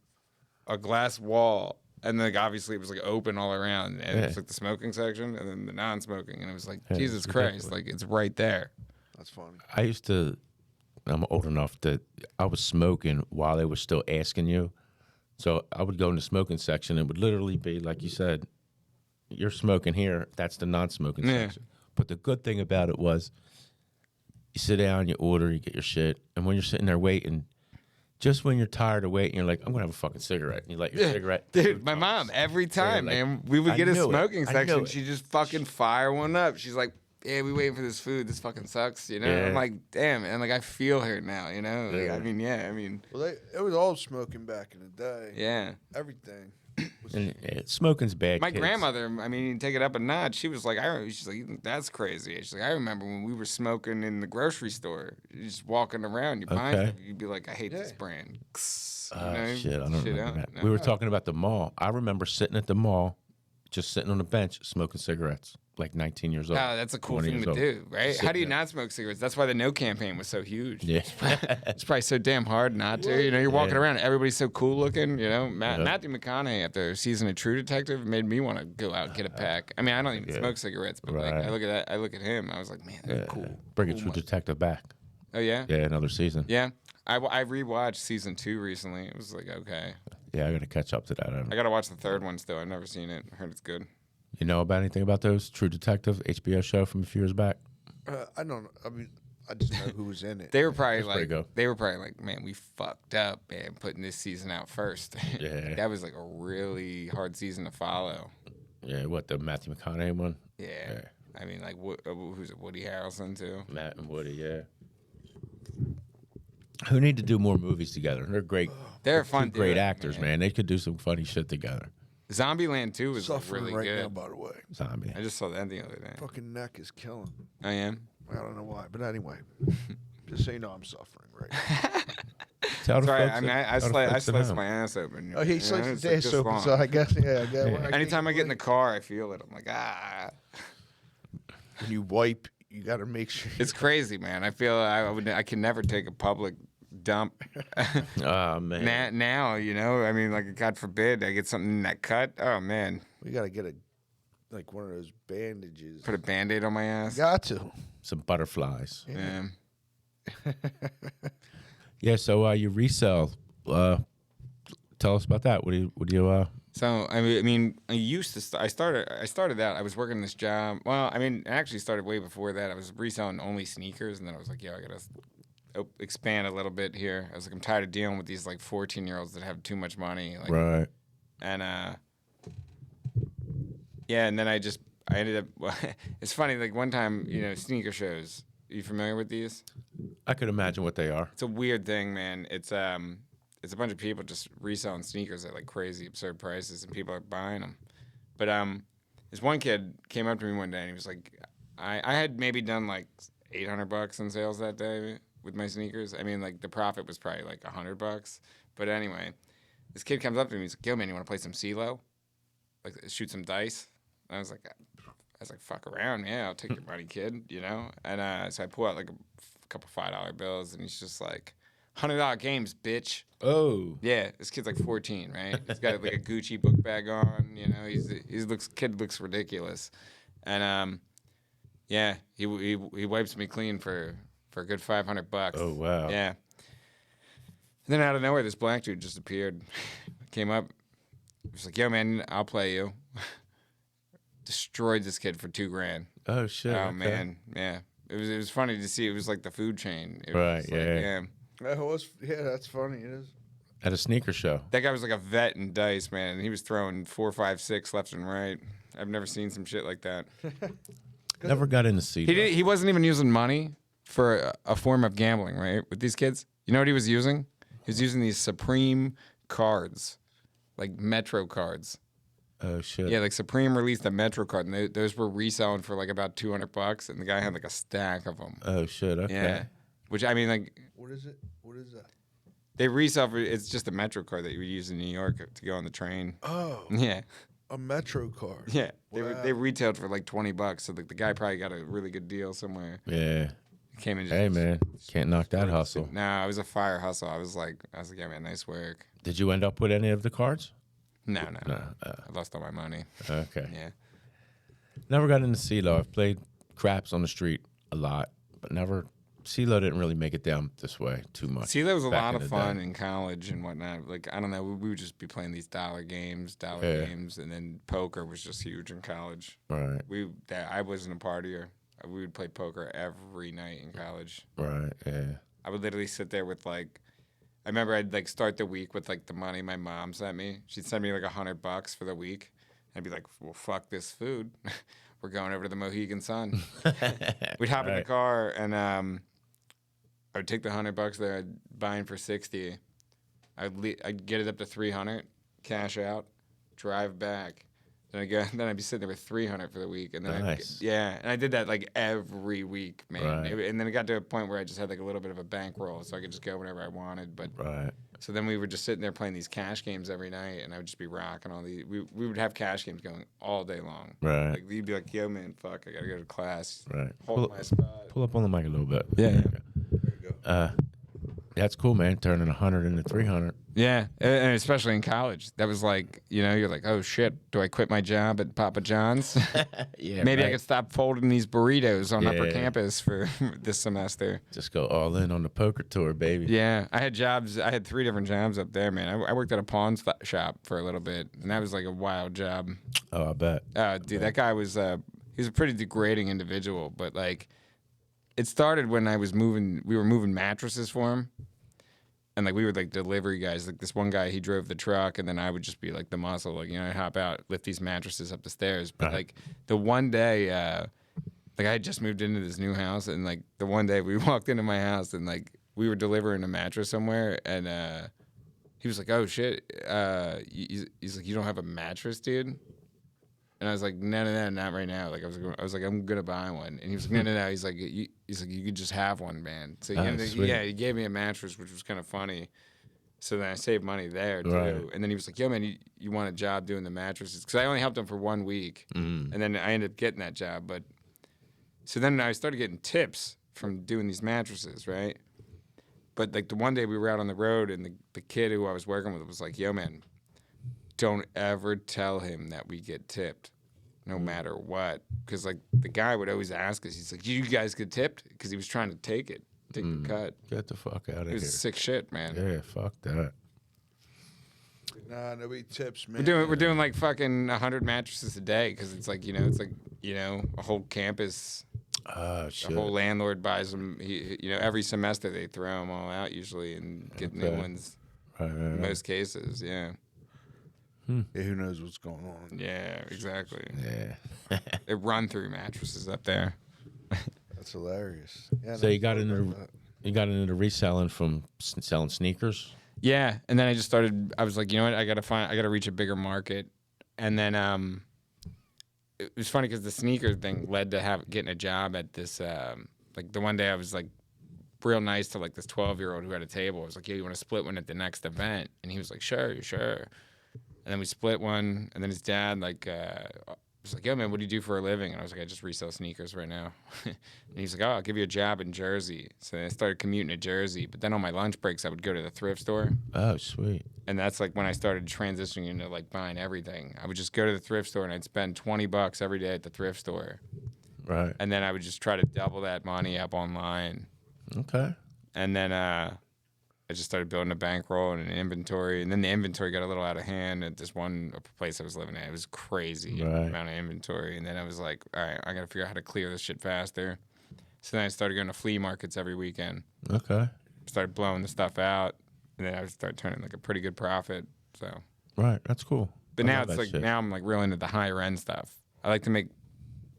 a glass wall. And like obviously it was like open all around. And it was like the smoking section and then the non-smoking. And it was like, Jesus Christ, like it's right there. That's funny. I'm old enough that I was smoking while they were still asking you. So I would go in the smoking section. It would literally be, like you said, you're smoking here. That's the non-smoking section. But the good thing about it was you sit down, you order, you get your shit. And when you're sitting there waiting, just when you're tired of waiting, you're like, I'm going to have a fucking cigarette. And you light your cigarette. Dude, my mom, every time, like, man, we would I get a knew it. smoking I section. knew it. She just fucking fire one up. She's like, yeah, we waiting for this food. This fucking sucks, you know? Yeah. I'm like, damn, and like I feel her now, you know? Like, I mean, Well, it was all smoking back in the day. yeah. Everything. And, smoking's bad. My kids. grandmother, I mean, you take it up a notch. She was like, she's like, that's crazy. She's like, I remember when we were smoking in the grocery store, you're just walking around, you buying stuff, you'd be like, I hate this brand. You know? Shit, I don't remember that. No. We were talking about the mall. I remember sitting at the mall, just sitting on a bench, smoking cigarettes, like 19 years old. Oh, that's a cool 20 thing years to old. do, right? Just How do you sitting there. not smoke cigarettes? That's why the No campaign was so huge. Yeah. It's probably so damn hard not to. You know, you're walking around, everybody's so cool looking. You know, Yeah. Matthew McConaughey after season of True Detective made me want to go out and get a pack. I mean, I don't even smoke cigarettes, but like Right. I look at that, I look at him, I was like, man, they're cool. Bring Cool a True mother- Detective back. Oh yeah, Yeah, another season. yeah. I rewatched season 2 recently. It was like okay. Yeah, I got to catch up to that. I gotta watch the third one still. I've never seen it. I heard it's good. You know about anything about those True Detective HBO show from a few years back? I don't know. I mean, I just know who was in it. They were probably pretty good. man, we fucked up, man, putting this season out first. Yeah. That was like a really hard season to follow. Yeah, what, the Matthew McConaughey one? Yeah. I mean, like, who's it? Woody Harrelson too. Matt and Woody, yeah. Who need to do more movies together? They're great. They're fun. Two great dude, actors, man. They could do some funny shit together. Zombieland 2 was like, Suffering really right good. now, by the way. Zombie. I just saw that the other day. Fucking neck is killing me. I am. I don't know why, but anyway, just so you know, I'm suffering right now. Tell the Sorry, folks I mean, at- I tell the sliced folks at home. my ass open. Oh, he You know, sliced it's his like ass this open, long. so I guess, yeah. Anytime I get in the car, I feel it. I'm like, ah. When you wipe, you got to make sure. It's crazy, man. I feel I can never take a public dump. Oh man. Now, you know, I mean, like, God forbid I get something in that cut. Oh, man. We gotta get like one of those bandages. Put a Band-Aid on my ass. Got to. Some butterflies. Yeah. Yeah. So you resell. Tell us about that. What do you? So I mean, I used to. I started out. I was working this job. Well, I mean, it actually started way before that. I was reselling only sneakers, and then I was like, yeah, I gotta expand a little bit here. I was like, I'm tired of dealing with these like 14-year-olds that have too much money. Like, Right. And yeah, and then I ended up. Well, it's funny. Like one time, you know, sneaker shows. Are you familiar with these? I could imagine what they are. It's a weird thing, man. It's a bunch of people just reselling sneakers at like crazy, absurd prices, and people are buying them. But this one kid came up to me one day and he was like, I had maybe done like $800 in sales that day with my sneakers. I mean, like the profit was probably like $100. But anyway, this kid comes up to me. He's like, "Yo, man, you want to play some CeeLo? Like shoot some dice?" And I was like, "Fuck around, yeah, I'll take your money, kid." You know. And so I pull out like a couple $5 bills, and he's just like, $100 games, bitch. Oh. Yeah, this kid's like 14, right? He's got like a Gucci book bag on, you know. Kid looks ridiculous, and yeah, he wipes me clean for a good $500. Oh wow. Yeah. And then out of nowhere, this black dude just appeared, came up, he was like, "Yo, man, I'll play you." Destroyed this kid for $2,000. Oh shit. Oh okay. man, yeah. It was funny to see. It was like the food chain. It Right. was Yeah. Like, Yeah, that's funny. It is. At a sneaker show. That guy was like a vet in dice, man, and he was throwing 4, 5, 6 left and right. I've never seen some shit like that. Never got into CeeLo. He wasn't even using money for a form of gambling, right? With these kids, you know what he was using? He was using these Supreme cards, like Metro cards. Oh shit. Yeah, like Supreme released a Metro card, and those were reselling for like about $200, and the guy had like a stack of them. Oh shit. Okay. Yeah, which I mean, like, What is it? What is that? they resell for. It's just a Metro card that you would use in New York to go on the train. Oh, Yeah. a Metro card. Yeah, Wow. they retailed for like $20, so like the guy probably got a really good deal somewhere. Yeah. Came in. Hey man, can't knock that hustle. Nah, it was a fire hustle. I was like, yeah, man, nice work. Did you end up with any of the cards? No. No. I lost all my money. Okay. Yeah. Never got into CeeLo. I've played craps on the street a lot, but never. CeeLo didn't really make it down this way too much. See, that was a back lot in of the fun day. in college and whatnot. Like, I don't know, we would just be playing these dollar games, Yeah. and then poker was just huge in college. Right. I wasn't a partier. We would play poker every night in college. Right. Yeah. I would literally sit there with like, I remember I'd like start the week with like the money my mom sent me. She'd send me like $100 for the week. I'd be like, well, fuck this food. We're going over to the Mohegan Sun. We'd hop in the Right. car and I would take the $100 there. I'd buy in for 60. I'd get it up to 300, cash out, drive back. Then I'd be sitting there with 300 for the week, and then Nice. and I did that like every week, man. Right. And then it got to a point where I just had like a little bit of a bankroll, so I could just go whenever I wanted. But Right. so then we were just sitting there playing these cash games every night, and I would just be rocking all these. We would have cash games going all day long. Right. Like you'd be like, "Yo, man, fuck, I gotta go to class." Right. Hold my spot. Pull up on the mic a little bit. Yeah. There you go. That's cool, man. Turning 100 into 300. Yeah, and especially in college, that was like, you know, you're like, oh shit, do I quit my job at Papa John's? Yeah. Maybe I right. could stop folding these burritos on upper Yeah. campus for this semester. Just go all in on the poker tour, baby. Yeah, I had jobs. I had 3 different jobs up there, man. I worked at a pawn shop for a little bit, and that was like a wild job. Oh, I bet. Dude, that guy was he was a pretty degrading individual, but like, it started when we were moving mattresses for him. And like we were like delivery guys. Like this one guy, he drove the truck, and then I would just be like the muscle. Like, you know, I'd hop out, lift these mattresses up the stairs. But like the one day, like I had just moved into this new house, and like the one day we walked into my house, and like we were delivering a mattress somewhere, and he was like, "Oh shit," he's like, "You don't have a mattress, dude?" And I was like, no, not right now. Like I was like, I'm gonna buy one. And he was like, no. He's like, you could just have one, man. So Sweet. he gave me a mattress, which was kind of funny. So then I saved money there too. Right. And then he was like, yo, man, you want a job doing the mattresses? Because I only helped him for 1 week, and then I ended up getting that job. But so then I started getting tips from doing these mattresses, right? But like the one day we were out on the road, and the kid who I was working with was like, "Yo, man, don't ever tell him that we get tipped, no matter what." Because like the guy would always ask us, he's like, "You guys get tipped?" Because he was trying to take the cut. Get the fuck out of It here. was sick shit, man. Yeah, fuck that. Nah, nobody tips, man. We're doing like fucking 100 mattresses a day because it's like a whole campus. Oh shit. The whole landlord buys them. Every semester they throw them all out usually and get new ones. Right. In most cases, yeah. Yeah, who knows what's going on? Yeah, exactly. Yeah. They run through mattresses up there. That's hilarious. Yeah, So you got into reselling from selling sneakers. Yeah, and then I just started. I was like, you know what? I gotta reach a bigger market, and then it was funny because the sneaker thing led to getting a job at this. Like the one day I was like real nice to like this 12-year-old who had a table. I was like, yeah, you want to split one at the next event? And he was like, sure. And then we split one, and then his dad was like, yo, man, what do you do for a living? And I was like, I just resell sneakers right now. And he's like, oh, I'll give you a job in Jersey. So then I started commuting to Jersey. But then on my lunch breaks, I would go to the thrift store. Oh, sweet. And that's like when I started transitioning into like buying everything. I would just go to the thrift store and I'd spend $20 every day at the thrift store. Right. And then I would just try to double that money up online. Okay. And then I just started building a bankroll and an inventory. And then the inventory got a little out of hand at this one place I was living at. It was crazy amount of inventory. And then I was like, all right, I got to figure out how to clear this shit faster. So then I started going to flea markets every weekend. Okay. Started blowing the stuff out. And then I would start turning like a pretty good profit. So. Right. That's cool. But I now love it's that like, shit. now I'm like real into the higher end stuff. I like to make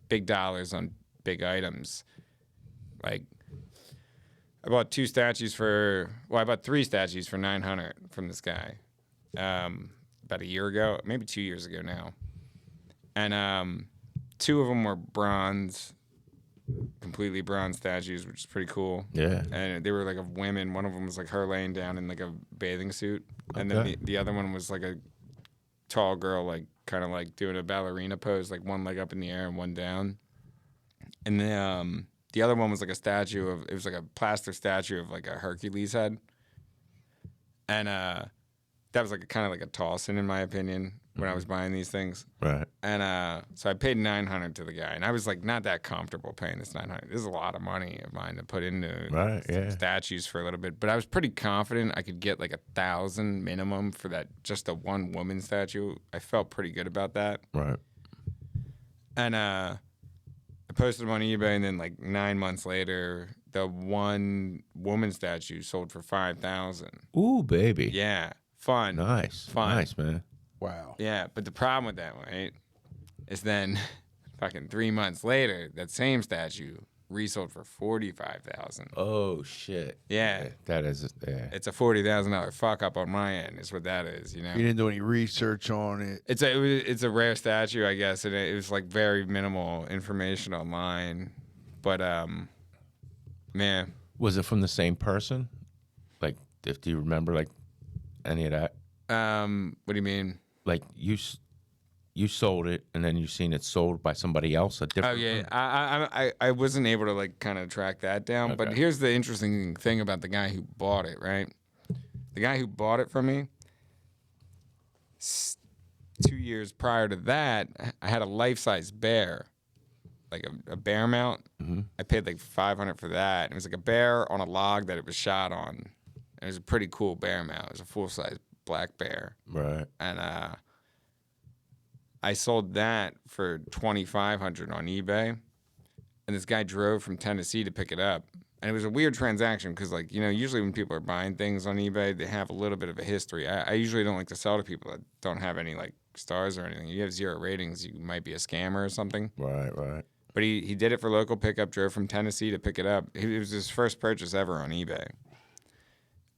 big dollars on big items. Like, I bought three statues for $900 from this guy about a year ago, maybe 2 years ago now. And two of them were bronze, completely bronze statues, which is pretty cool. Yeah. And they were like of women. One of them was like her laying down in like a bathing suit. And Okay. then the other one was like a tall girl, like kind of like doing a ballerina pose, like one leg up in the air and one down. And then the other one was like it was like a plaster statue of like a Hercules head. And that was like kind of like a toss-in my opinion when I was buying these things. Right. And so I paid $900 to the guy, and I was like not that comfortable paying this $900. This is a lot of money of mine to put into statues for a little bit. But I was pretty confident I could get like $1,000 minimum for that, just a one woman statue. I felt pretty good about that. Right. And I posted them on eBay, and then like 9 months later, the one woman statue sold for $5,000. Ooh, baby. Yeah, fun. Nice. Fun. Nice, man. Wow. Yeah, but the problem with that, right, is then fucking 3 months later, that same statue resold for $45,000. Oh shit. Yeah. That is. Yeah. It's a $40,000 fuck up on my end. Is what that is. You know. You didn't do any research on it. It's a rare statue, I guess, and it was like very minimal information online, but man. Was it from the same person? Like, do you remember like any of that? What do you mean? Like you sold it, and then you seen it sold by somebody else. A different. Oh yeah, I wasn't able to like kind of track that down. But here's the interesting thing about the guy who bought it. Right, the guy who bought it from me. 2 years prior to that, I had a life-size bear, like a bear mount. Mm-hmm. I paid like $500 for that. It was like a bear on a log that it was shot on. It was a pretty cool bear mount. It was a full-size black bear. Right. And I sold that for $2,500 on eBay, and this guy drove from Tennessee to pick it up. And it was a weird transaction because, like, you know, usually when people are buying things on eBay, they have a little bit of a history. I usually don't like to sell to people that don't have any, like, stars or anything. You have 0 ratings, you might be a scammer or something. Right, right. But he did it for local pickup, drove from Tennessee to pick it up. It was his first purchase ever on eBay.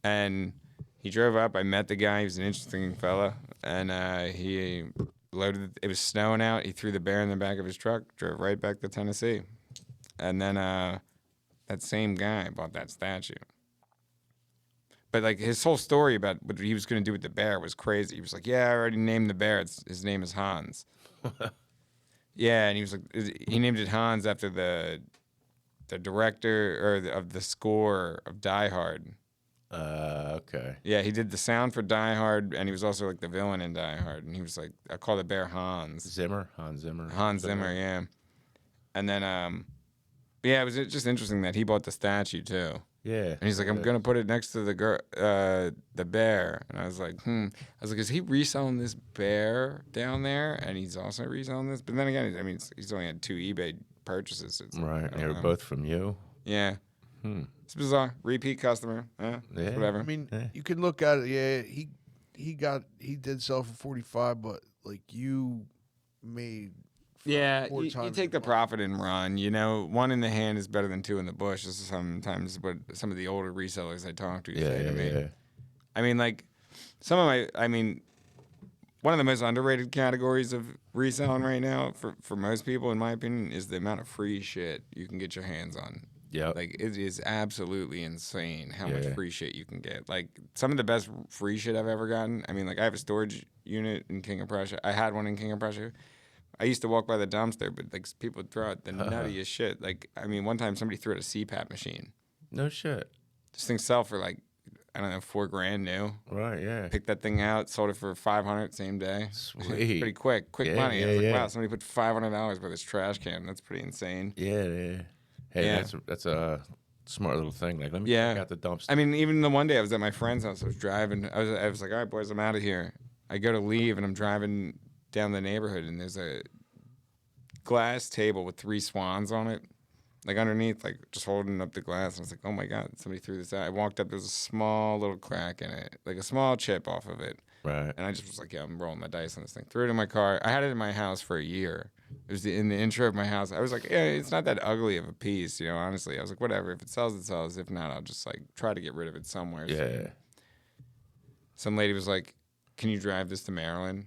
And he drove up. I met the guy. He was an interesting fella. And he loaded. It was snowing out. He threw the bear in the back of his truck, drove right back to Tennessee. And then that same guy bought that statue. But like his whole story about what he was going to do with the bear was crazy. He was like, "Yeah, I already named the bear. His name is Hans." Yeah, and he was like, he named it Hans after the director of the score of Die Hard. Okay. Yeah, he did the sound for Die Hard, and he was also like the villain in Die Hard. And he was like, I call the bear Hans Hans Zimmer. Zimmer, yeah. And then, yeah, it was just interesting that he bought the statue too. Yeah. And he's like, I'm gonna put it next to the bear. And I was like, I was like, is he reselling this bear down there? And he's also reselling this. But then again, I mean, he's only had 2 eBay purchases. So it's Right. like, They were both from you. Yeah. It's bizarre. Repeat customer. Yeah. Whatever. I mean, you can look at it. Yeah, he did sell for 45, but like you made. Yeah, Four you times take the as much. profit and run. You know, 1 in the hand is better than 2 in the bush. This is sometimes what some of the older resellers I talk to say to me. Yeah. I mean, like, one of the most underrated categories of reselling right now for most people, in my opinion, is the amount of free shit you can get your hands on. Yeah. Like, it is absolutely insane how much Yeah. free shit you can get. Like, some of the best free shit I've ever gotten. I mean, like, I have a storage unit in King of Prussia. I had one in King of Prussia. I used to walk by the dumpster, but like people would throw out the nuttiest shit. Like, I mean, one time somebody threw out a CPAP machine. No shit. This thing sell for like, I don't know, $4,000 new. Right. Yeah. Picked that thing out, sold it for $500 same day. Sweet. Pretty quick Yeah, money. I was yeah, like, yeah. wow, somebody put $500 by this trash can. That's pretty insane. Yeah. Hey, Yeah. that's a smart little thing. Like, let me Yeah. check out the dumpster. I mean, even the one day I was at my friend's house, I was driving. I was like, all right, boys, I'm out of here. I go to leave, and I'm driving down the neighborhood, and there's a glass table with 3 swans on it, like underneath, like just holding up the glass. And I was like, oh my God, somebody threw this out. I walked up, there was a small little crack in it, like a small chip off of it. Right. And I just was like, yeah, I'm rolling my dice on this thing. Threw it in my car. I had it in my house for a year. It was in the intro of my house. I was like, yeah, it's not that ugly of a piece, you know, honestly. I was like, whatever. If it sells, it sells. If not, I'll just like try to get rid of it somewhere. Yeah. Some lady was like, can you drive this to Maryland?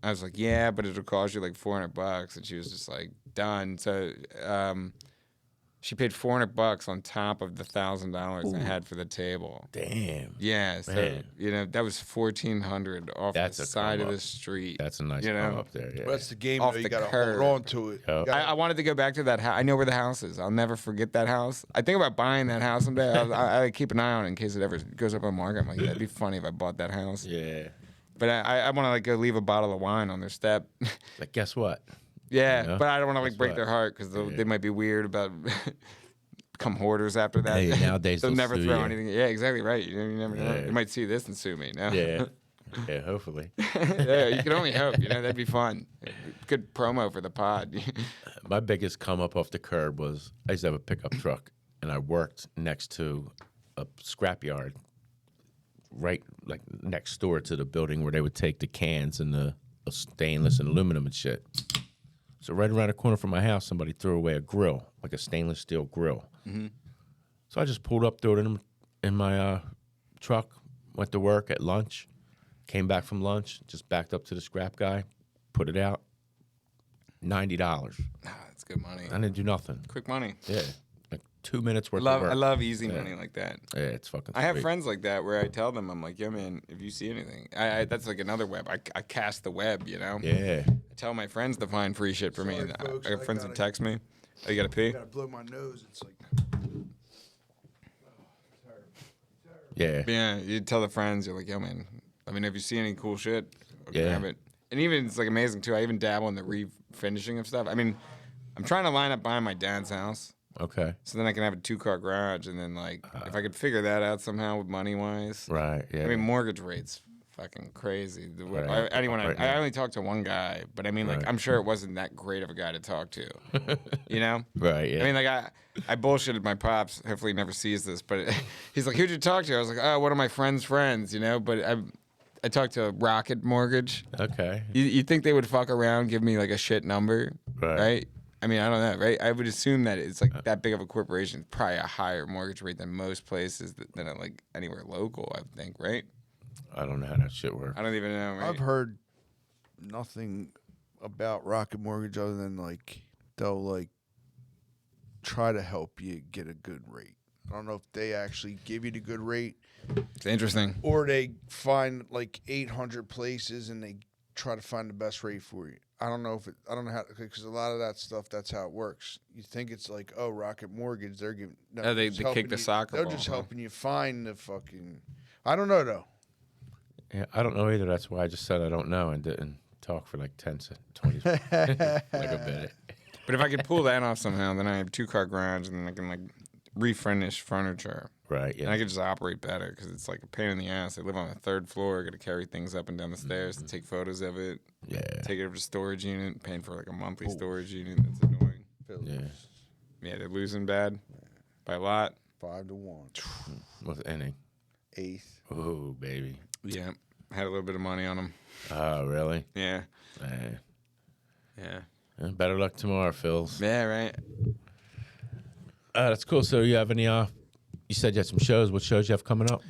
I was like, yeah, but it'll cost you like $400. And she was just like, done. So she paid $400 on top of the $1,000 I had for the table. Damn. Yeah, so Man. you know that was $1,400 off That's the a side of come the up. street. That's a nice you come know? up there. Yeah. But that's the game. Off Though. You the got to curb. hold on to it. Yeah. You gotta- I wanted to go back to that house. I know where the house is. I'll never forget that house. I think about buying that house someday. I keep an eye on it in case it ever goes up on market. I'm like, that'd be funny if I bought that house. Yeah. But I want to like go leave a bottle of wine on their step. Like, guess what? Yeah, Yeah. but I don't want to like Guess break what? their heart because they might be weird about become hoarders after that. Hey, nowadays they'll they'll never sue throw you. anything. Yeah, exactly right. You never know. Yeah. They might see this and sue me. No? Yeah. Yeah, hopefully. Yeah, you can only hope. You know, that'd be fun. Good promo for the pod. My biggest come up off the curb was I used to have a pickup truck, and I worked next to a scrapyard, right like next door to the building where they would take the cans and the stainless and aluminum and shit. So right around the corner from my house, somebody threw away a grill, like a stainless steel grill. So I just pulled up, threw it in my truck, went to work at lunch, came back from lunch, just backed up to the scrap guy, put it out, $90. That's good money. I didn't do nothing. Quick money. Yeah, like 2 minutes worth of I work. love easy money like that. Yeah, it's fucking. I have sweet. friends like that where I tell them, I'm like, yo, man, if you see anything, that's like another web. I cast the web, you know? Yeah. I tell my friends to find free shit for me. Sorry, I folks, got I friends that gotta- text me. Oh, you got to pee? I gotta blow my nose. It's like Yeah. Yeah, you tell the friends, you're like, yo, man, let me know if you see any cool shit. I'll Yeah. grab it. And even, it's like amazing, too. I even dabble in the refinishing of stuff. I mean, I'm trying to line up buying my dad's house. Okay. So then I can have a 2-car garage. And then, like, if I could figure that out somehow with money-wise. Right. Yeah. I mean, mortgage rates fucking crazy. Right. I Right. only talked to one guy, but I mean, like, Right. I'm sure it wasn't that great of a guy to talk to. You know? Right. Yeah. I mean, like, I bullshitted my pops. Hopefully, he never sees this. But he's like, "Who'd you talk to?" I was like, "Oh, one of my friends' friends." You know. But I talked to Rocket Mortgage. okay. You think they would fuck around, give me like a shit number, Right. I mean, I don't know, right? I would assume that it's like that big of a corporation, probably a higher mortgage rate than most places than like anywhere local. I would think, right? I don't know how that shit works. I don't even know. Right? I've heard nothing about Rocket Mortgage other than like they'll like try to help you get a good rate. I don't know if they actually give you the good rate It's interesting. or they find like 800 places and they try to find the best rate for you. I don't know how, because a lot of that stuff, that's how it works. You think it's like, oh, Rocket Mortgage, they're giving. No, Oh, they just kick helping the you- soccer They're ball, just huh? helping you find the fucking. I don't know though. Yeah, I don't know either. That's why I just said I don't know and didn't talk for like 10 to 20 like a minute. But if I could pull that off somehow, then I have 2-car garage, and then I can like refurnish furniture. Right, And I yeah. could just operate better because it's like a pain in the ass. I live on the 3rd floor. I got to carry things up and down the stairs to take photos of it. Yeah. Take it over to storage unit, paying for like a monthly storage unit. That's annoying. Yeah. Yeah, they're losing bad by a lot. 5-1, What's the inning? 8th. Oh, baby. Yeah, had a little bit of money on them. Oh, really? Yeah, Yeah. yeah, Better luck tomorrow, Phils. yeah. Right. That's cool. So you have any, you said you had some shows. What shows you have coming up?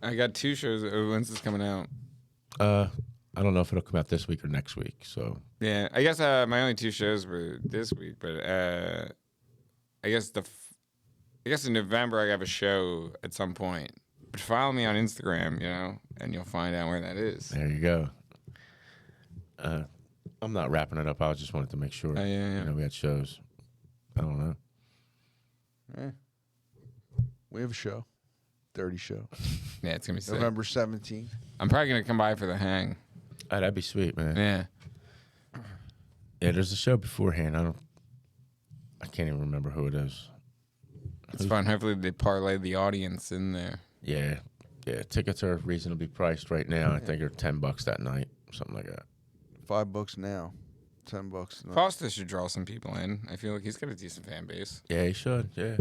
I got 2 shows. When's this coming out? I don't know if it'll come out this week or next week. So Yeah, I guess my only 2 shows were this week, but I guess in November I have a show at some point. But follow me on Instagram, and you'll find out where that is. there you go. I'm not wrapping it up. I just wanted to make sure. Oh, yeah. You know, we had shows. I don't know. We have a show. Dirty show. Yeah, it's gonna be sick. November 17th. I'm probably gonna come by for the hang. Oh, that'd be sweet, man. Yeah, Yeah, there's a show beforehand. I can't even remember who it is. it's fun. Hopefully they parlay the audience in there. Yeah. Tickets are reasonably priced right now. I think they're $10 that night, something like that. $5 now. $10 now. Foster should draw some people in. I feel like he's got a decent fan base. Yeah, he should. Yeah.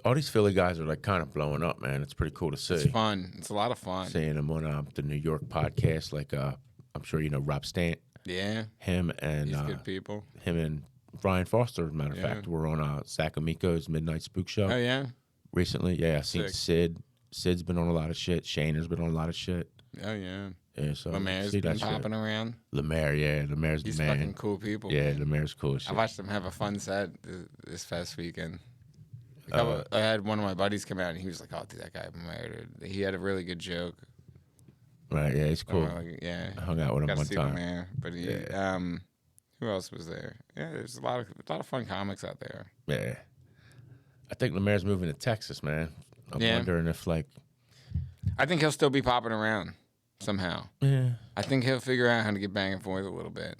All these Philly guys are like kind of blowing up, man. It's pretty cool to see. It's fun. It's a lot of fun. Seeing them on the New York podcast, like I'm sure you know Rob Stant, Yeah, him and he's good people. him and Brian Foster. As a matter of Yeah. fact, were on Zach Amico's Midnight Spook Show Oh yeah, recently. Yeah, I've seen Sick. Sid. Sid's been on a lot of shit. Shane has been on a lot of shit. oh yeah. Yeah, so Lemaire's see been that shit. popping around. Lemaire, yeah, Lemaire's He's the man. fucking cool people. Yeah, Lemaire's cool as I shit. watched them have a fun set this past weekend. Like, I had one of my buddies come out and he was like, "Oh, dude, that guy murdered." He had a really good joke. Right, yeah, he's cool. Like, yeah, I hung out with him got to one see time. Lemaire, but he, who else was there? Yeah, there's a lot of fun comics out there. Yeah. I think Lemaire's moving to Texas, man. I'm Yeah. wondering if, like, I think he'll still be popping around somehow. yeah. I think he'll figure out how to get back and forth a little bit.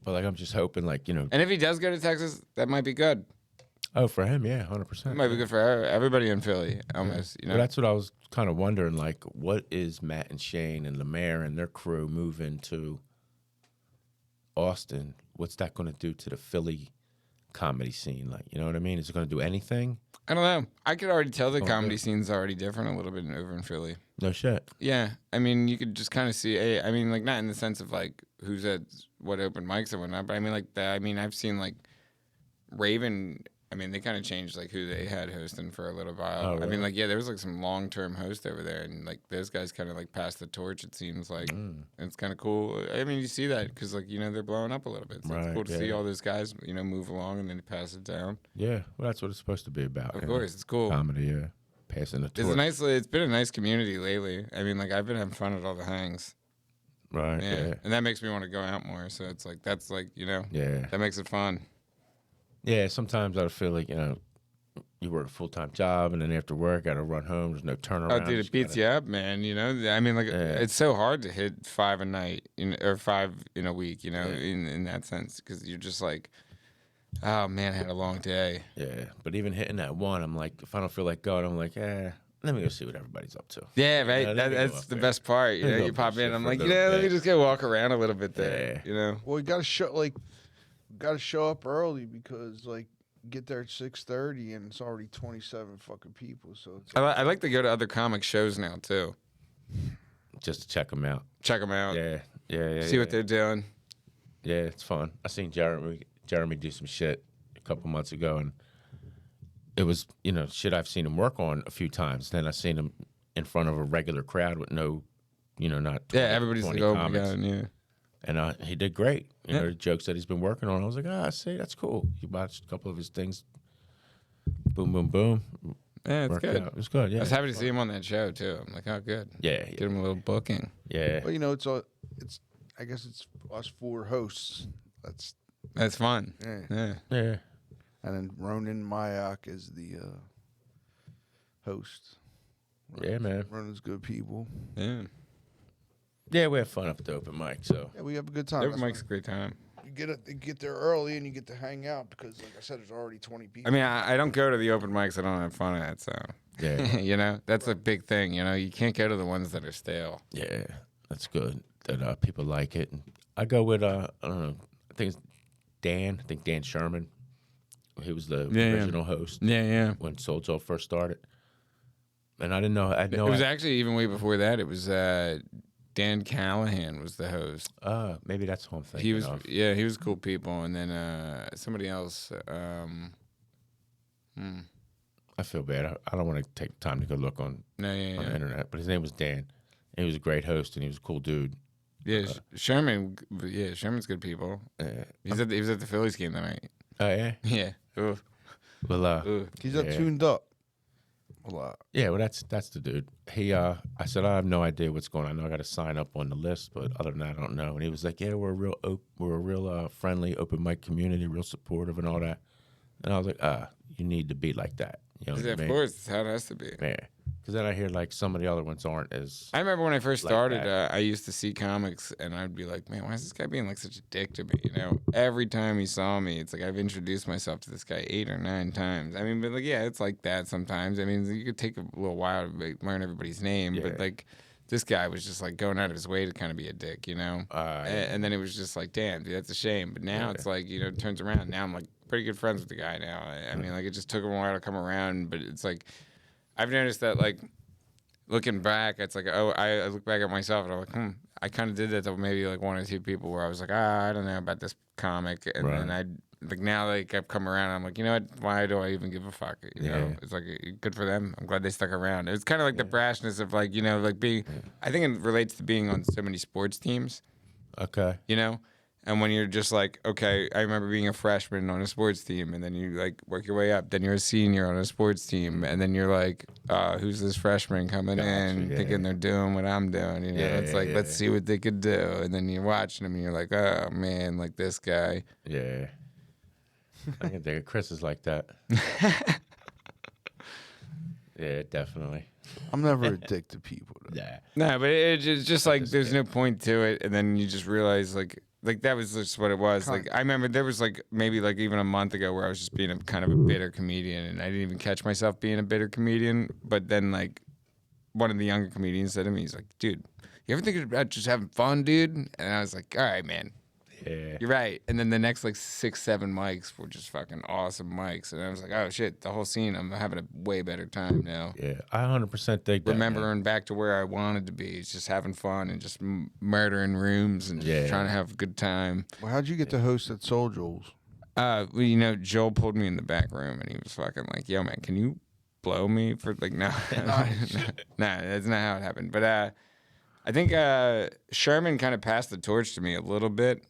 But, like, I'm just hoping, like, you know. And if he does go to Texas, that might be good. Oh, for him, yeah, It 100%. might be good for everybody in Philly, almost. You know, Well, that's what I was kind of wondering, like, what is Matt and Shane and Lemaire and their crew moving to Austin? What's that going to do to the Philly comedy scene? Like, you know what I mean? Is it going to do anything? I don't know. I could already tell the comedy scene's already different a little bit over in Philly. No shit. Yeah, I mean, you could just kind of see. I mean, like not in the sense of like who's at what open mics and whatnot, but I mean, like that. I mean, I've seen like Raven. I mean, they kind of changed like who they had hosting for a little while. Oh, I mean, really? like yeah, there was like some long-term host over there, and like those guys kind of like passed the torch. It seems like and it's kind of cool. I mean, you see that because like you know they're blowing up a little bit. So it's Right, cool to see yeah. all those guys you know move along and then pass it down. Yeah, well, that's what it's supposed to be about. Of you know? course, it's cool. Comedy, yeah. Passing the torch. It's been a nice community lately. I mean, like I've been having fun at all the hangs. Right, Yeah. yeah. And that makes me want to go out more. So it's like, that's like, you know, Yeah. that makes it fun. Yeah, sometimes I feel like, you know, you work a full-time job and then after work, got to run home. There's no turnaround. Oh, dude, it beats you up, man. You know, I mean, like, it's so hard to hit 5 a night or 5 in a week, you know, in that sense, because you're just like, oh, man, I had a long day. Yeah, but even hitting that one, I'm like, if I don't feel like going, I'm like, let me go see what everybody's up to. Yeah, right. Yeah, let me go That's up the there. best part. You Let me know, go you pop bullshit in, I'm for a like, little let me bit. just go walk around a little bit there, Yeah. you know? Well, you gotta show up early because like get there at 6:30 and it's already 27 fucking people. So it's I like to go to other comic shows now, too. Just to check them out. Check them out. Yeah. See what they're doing. Yeah, it's fun. I seen Jeremy do some shit a couple months ago, and it was, you know, shit I've seen him work on a few times. Then I seen him in front of a regular crowd with no, you know, not 20, Everybody's 20 like, oh, my comics. God, yeah. And he did great. You know, the jokes that he's been working on. I was like, I see, that's cool. You watched a couple of his things. Boom, boom, boom. Yeah, it's Worked good. out. It was good, yeah. I was happy to see him on that show, too. I'm like, oh, good. Yeah, Get him a little booking. yeah. well, you know, it's I guess it's us 4 hosts. That's fun. Yeah. Yeah. And then Ronan Mayak is the host. Yeah, man. Ronan's good people. Yeah. Yeah, we have fun up at the open mic, so. Yeah, we have a good time. Open mic's a great time. You get there early and you get to hang out because, like I said, there's already 20 people. I mean, I don't go to the open mics I don't have fun at, so. Yeah. You know, that's a big thing. You know, you can't go to the ones that are stale. Yeah, that's good that people like it. And I go with, I don't know, I think it's Dan. I think Dan Sherman. He was the original host. Yeah. When Soul Joe first started. And I didn't know. I know It was actually even way before that. It was Dan Callahan was the host. Maybe that's who I'm thinking He was, of. yeah, he was cool people. And then somebody else. I feel bad. I don't want to take time to go look on No, on the internet. But his name was Dan. And he was a great host, and he was a cool dude. Yeah, Sherman. Yeah, Sherman's good people. He was at the Phillies game that night. Oh, yeah? Yeah. Ooh. Well, Ooh. He's not tuned up a lot. yeah, well, that's the dude. He, I said, I have no idea what's going on. I know I got to sign up on the list, but other than that, I don't know. And he was like, yeah, we're a real friendly open mic community, real supportive and all that. And I was like, you need to be like that. You know what I Of mean? course, that's how it has to be. Yeah. Because then I hear like some of the other ones aren't as. I remember when I first like started, that. I used to see comics, and I'd be like, man, why is this guy being like such a dick to me? You know, every time he saw me, it's like I've introduced myself to this guy 8 or 9 times. I mean, but like, yeah, it's like that sometimes. I mean, you could take a little while to learn everybody's name, but like, this guy was just like going out of his way to kind of be a dick, you know? And then it was just like, damn, dude, that's a shame. But now it's like, you know, it turns around. Now I'm like pretty good friends with the guy now. I mean, like, it just took him a while to come around, but it's like, I've noticed that, like, looking back, it's like, oh, I look back at myself and I'm like, I kind of did that to maybe like 1 or 2 people where I was like, I don't know about this comic. And then I, like, now like I've come around, I'm like, you know what? Why do I even give a fuck? You know, it's like, good for them. I'm glad they stuck around. It's kind of like the brashness of like, you know, like being, I think it relates to being on so many sports teams. Okay. You know? And when you're just like, okay, I remember being a freshman on a sports team, and then you like work your way up. Then you're a senior on a sports team, and then you're like, who's this freshman coming in, thinking they're doing what I'm doing? You know, it's like, let's see what they could do. And then you're watching them, and you're like, oh man, like this guy. Yeah. I can think Chris is like that. Yeah, definitely. I'm never a dick to people. Yeah. No, but it's just like there's no point to it, and then you just realize like that was just what it was. Like I remember there was like maybe like even a month ago where I was just being a kind of a bitter comedian, and I didn't even catch myself being a bitter comedian. But then like one of the younger comedians said to me, he's like, "Dude, you ever think about just having fun, dude?" And I was like, "All right, man." Yeah. You're right. And then the next like 6, 7 mics were just fucking awesome mics. And I was like, oh shit, the whole scene, I'm having a way better time now. Yeah, I 100% think that. Remembering back to where I wanted to be. It's just having fun and just murdering rooms and just trying to have a good time. Well, how'd you get to host at Soul Joel's? Well, you know, Joel pulled me in the back room and he was fucking like, yo, man, can you blow me for like, no. Nah, that's not how it happened. But I think Sherman kind of passed the torch to me a little bit.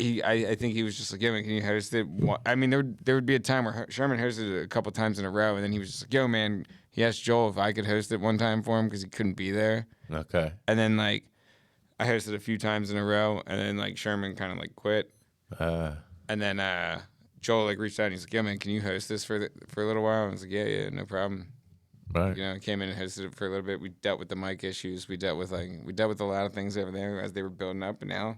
I think he was just like, yo, man, can you host it? I mean, there would be a time where Sherman hosted it a couple times in a row, and then he was just like, yo, man, he asked Joel if I could host it one time for him because he couldn't be there. Okay. And then, like, I hosted a few times in a row, and then, like, Sherman kind of, like, quit. And then Joel, like, reached out, and he's like, yo, man, can you host this for a little while? I was like, yeah, no problem. Right. You know, came in and hosted it for a little bit. We dealt with the mic issues. We dealt with a lot of things over there as they were building up, and now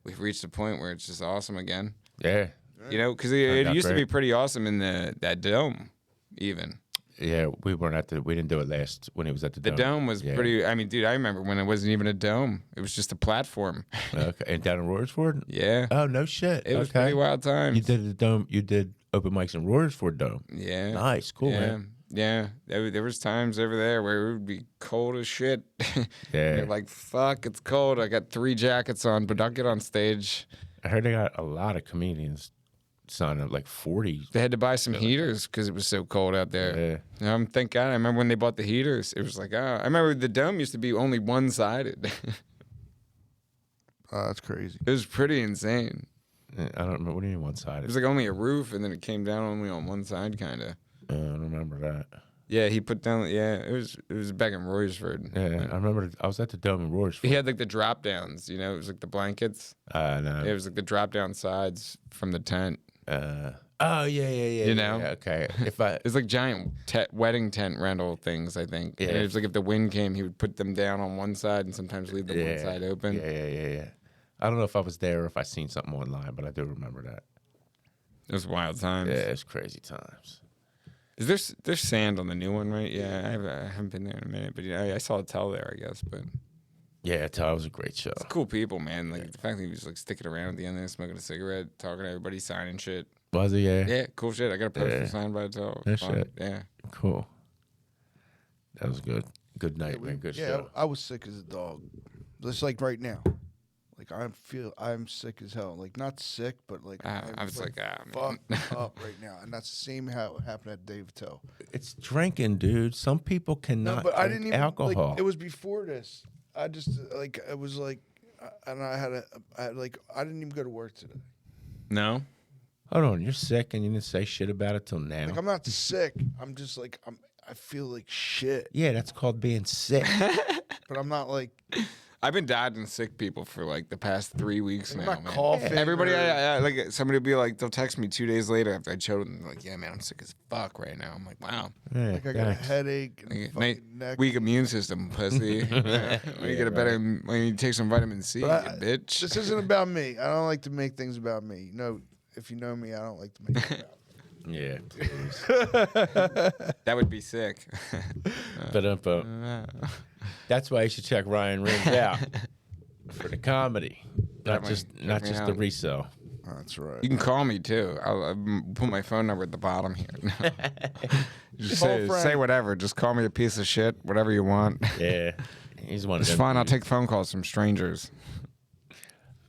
we've reached a point where it's just awesome again. Yeah. You know, because it used to be pretty awesome in that dome, even. Yeah, we didn't do it when he was at the dome. The dome was pretty. I mean, dude, I remember when it wasn't even a dome; it was just a platform. Okay, and down in Royersford. Yeah. Oh no shit! It was pretty wild times. You did the dome. You did open mics in Royersford Dome. Yeah. Nice, cool, man. Yeah, there was times over there where it would be cold as shit. Yeah. You're like, fuck, it's cold. I got 3 jackets on, but I'll get on stage. I heard they got a lot of comedians signing up, like 40. They had to buy some heaters because it was so cold out there. Yeah. Thank God. I remember when they bought the heaters. It was like, I remember the dome used to be only one-sided. That's crazy. It was pretty insane. I don't remember. What do you mean one sided? It was like only a roof, and then it came down only on one side, kind of. I don't remember that. Yeah, he put down. Yeah, it was back in Royersford. Yeah, I remember I was at the Dome in Royersford. He had like the drop downs. You know, it was like the blankets. No. It was like the drop down sides from the tent. Oh yeah. You know? Yeah, okay. If I It's like giant wedding tent rental things, I think. Yeah. And it was like if the wind came, he would put them down on one side and sometimes leave the one side open. Yeah. I don't know if I was there or if I seen something online, but I do remember that. It was wild times. Yeah, it's crazy times. Is there's sand on the new one, right? Yeah, I haven't been there in a minute, but I saw a tell there, I guess. But Yeah, it was a great show. cool people, man. Like the fact that he was like sticking around at the end there, smoking a cigarette, talking to everybody, signing shit. Was it? Yeah. Yeah, cool shit. I got a poster Yeah. signed by a tell. That Fun. shit. Yeah. Cool. That was good. Good night, man. Good show. I was sick as a dog. Just like right now. Like I'm sick as hell. Like not sick, but like I was like, man. fucked up right now. And that's the same how it happened at Dave Tell. It's drinking, dude. Some people cannot but I drink didn't even alcohol. Like, it was before this. I just like it was like, and I didn't even go to work today. No? Hold on, you're sick and you didn't say shit about it till now. Like I'm not sick. I'm just like I feel like shit. Yeah, that's called being sick. But I'm not like I've been dodging sick people for like the past 3 weeks I'm now, not man. coughing. Everybody, or- I like somebody will be like, they'll text me 2 days later after I showed them, like, yeah, man, I'm sick as fuck right now. I'm like, wow, Yeah, like I got a thanks. headache and Like, fucking neck. weak immune system, pussy. When you get a better, when you take some vitamin C, you But bitch. This isn't about me. I don't like to make things about me. You know, if you know me, I don't like to make it about me. Yeah, please. That would be sick. But that's why you should check Ryan Rinz out for the comedy, not Definitely. just Check me the out. resale. That's right. You can call me too. I'll put my phone number at the bottom here. Just Call say Frank. whatever. Just call me a piece of shit, whatever you want. Yeah, he's one of It's them. fine. I'll dudes. take phone calls from strangers.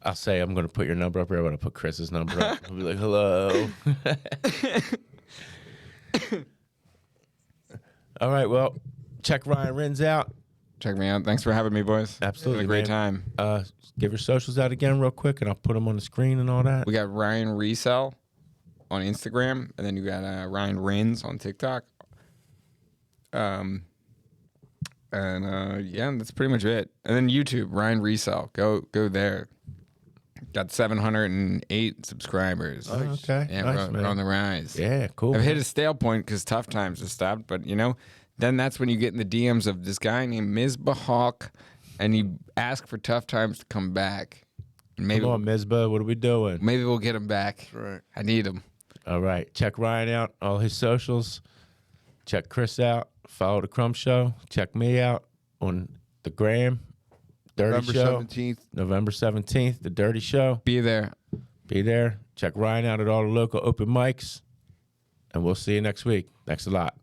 I'll say I'm going to put your number up here. I'm going to put Chris's number up. I'll be like, hello. All right, well, check Ryan Rinz out. Check me out. Thanks for having me, boys. Absolutely, Had a great man. time. Give your socials out again real quick, and I'll put them on the screen and all that. We got Ryan Resell on Instagram, and then you got Ryan Rinz on TikTok. Yeah, that's pretty much it. And then YouTube, Ryan Resell. Go there. Got 708 subscribers. Oh, okay. Yeah, Nice, we're man. on the rise. Yeah, cool. I've hit a stale point because tough times have stopped, but then that's when you get in the DMs of this guy named Mizbah Hawk, and you ask for tough times to come back. Maybe Come on, Mizbah, what are we doing? maybe we'll get him back. right. I need him. All right, check Ryan out, all his socials. Check Chris out. Follow the Crumb Show. Check me out on the Gram. Dirty November Show. 17th. November 17th, the Dirty Show. Be there. Be there. Check Ryan out at all the local open mics. And we'll see you next week. Thanks a lot.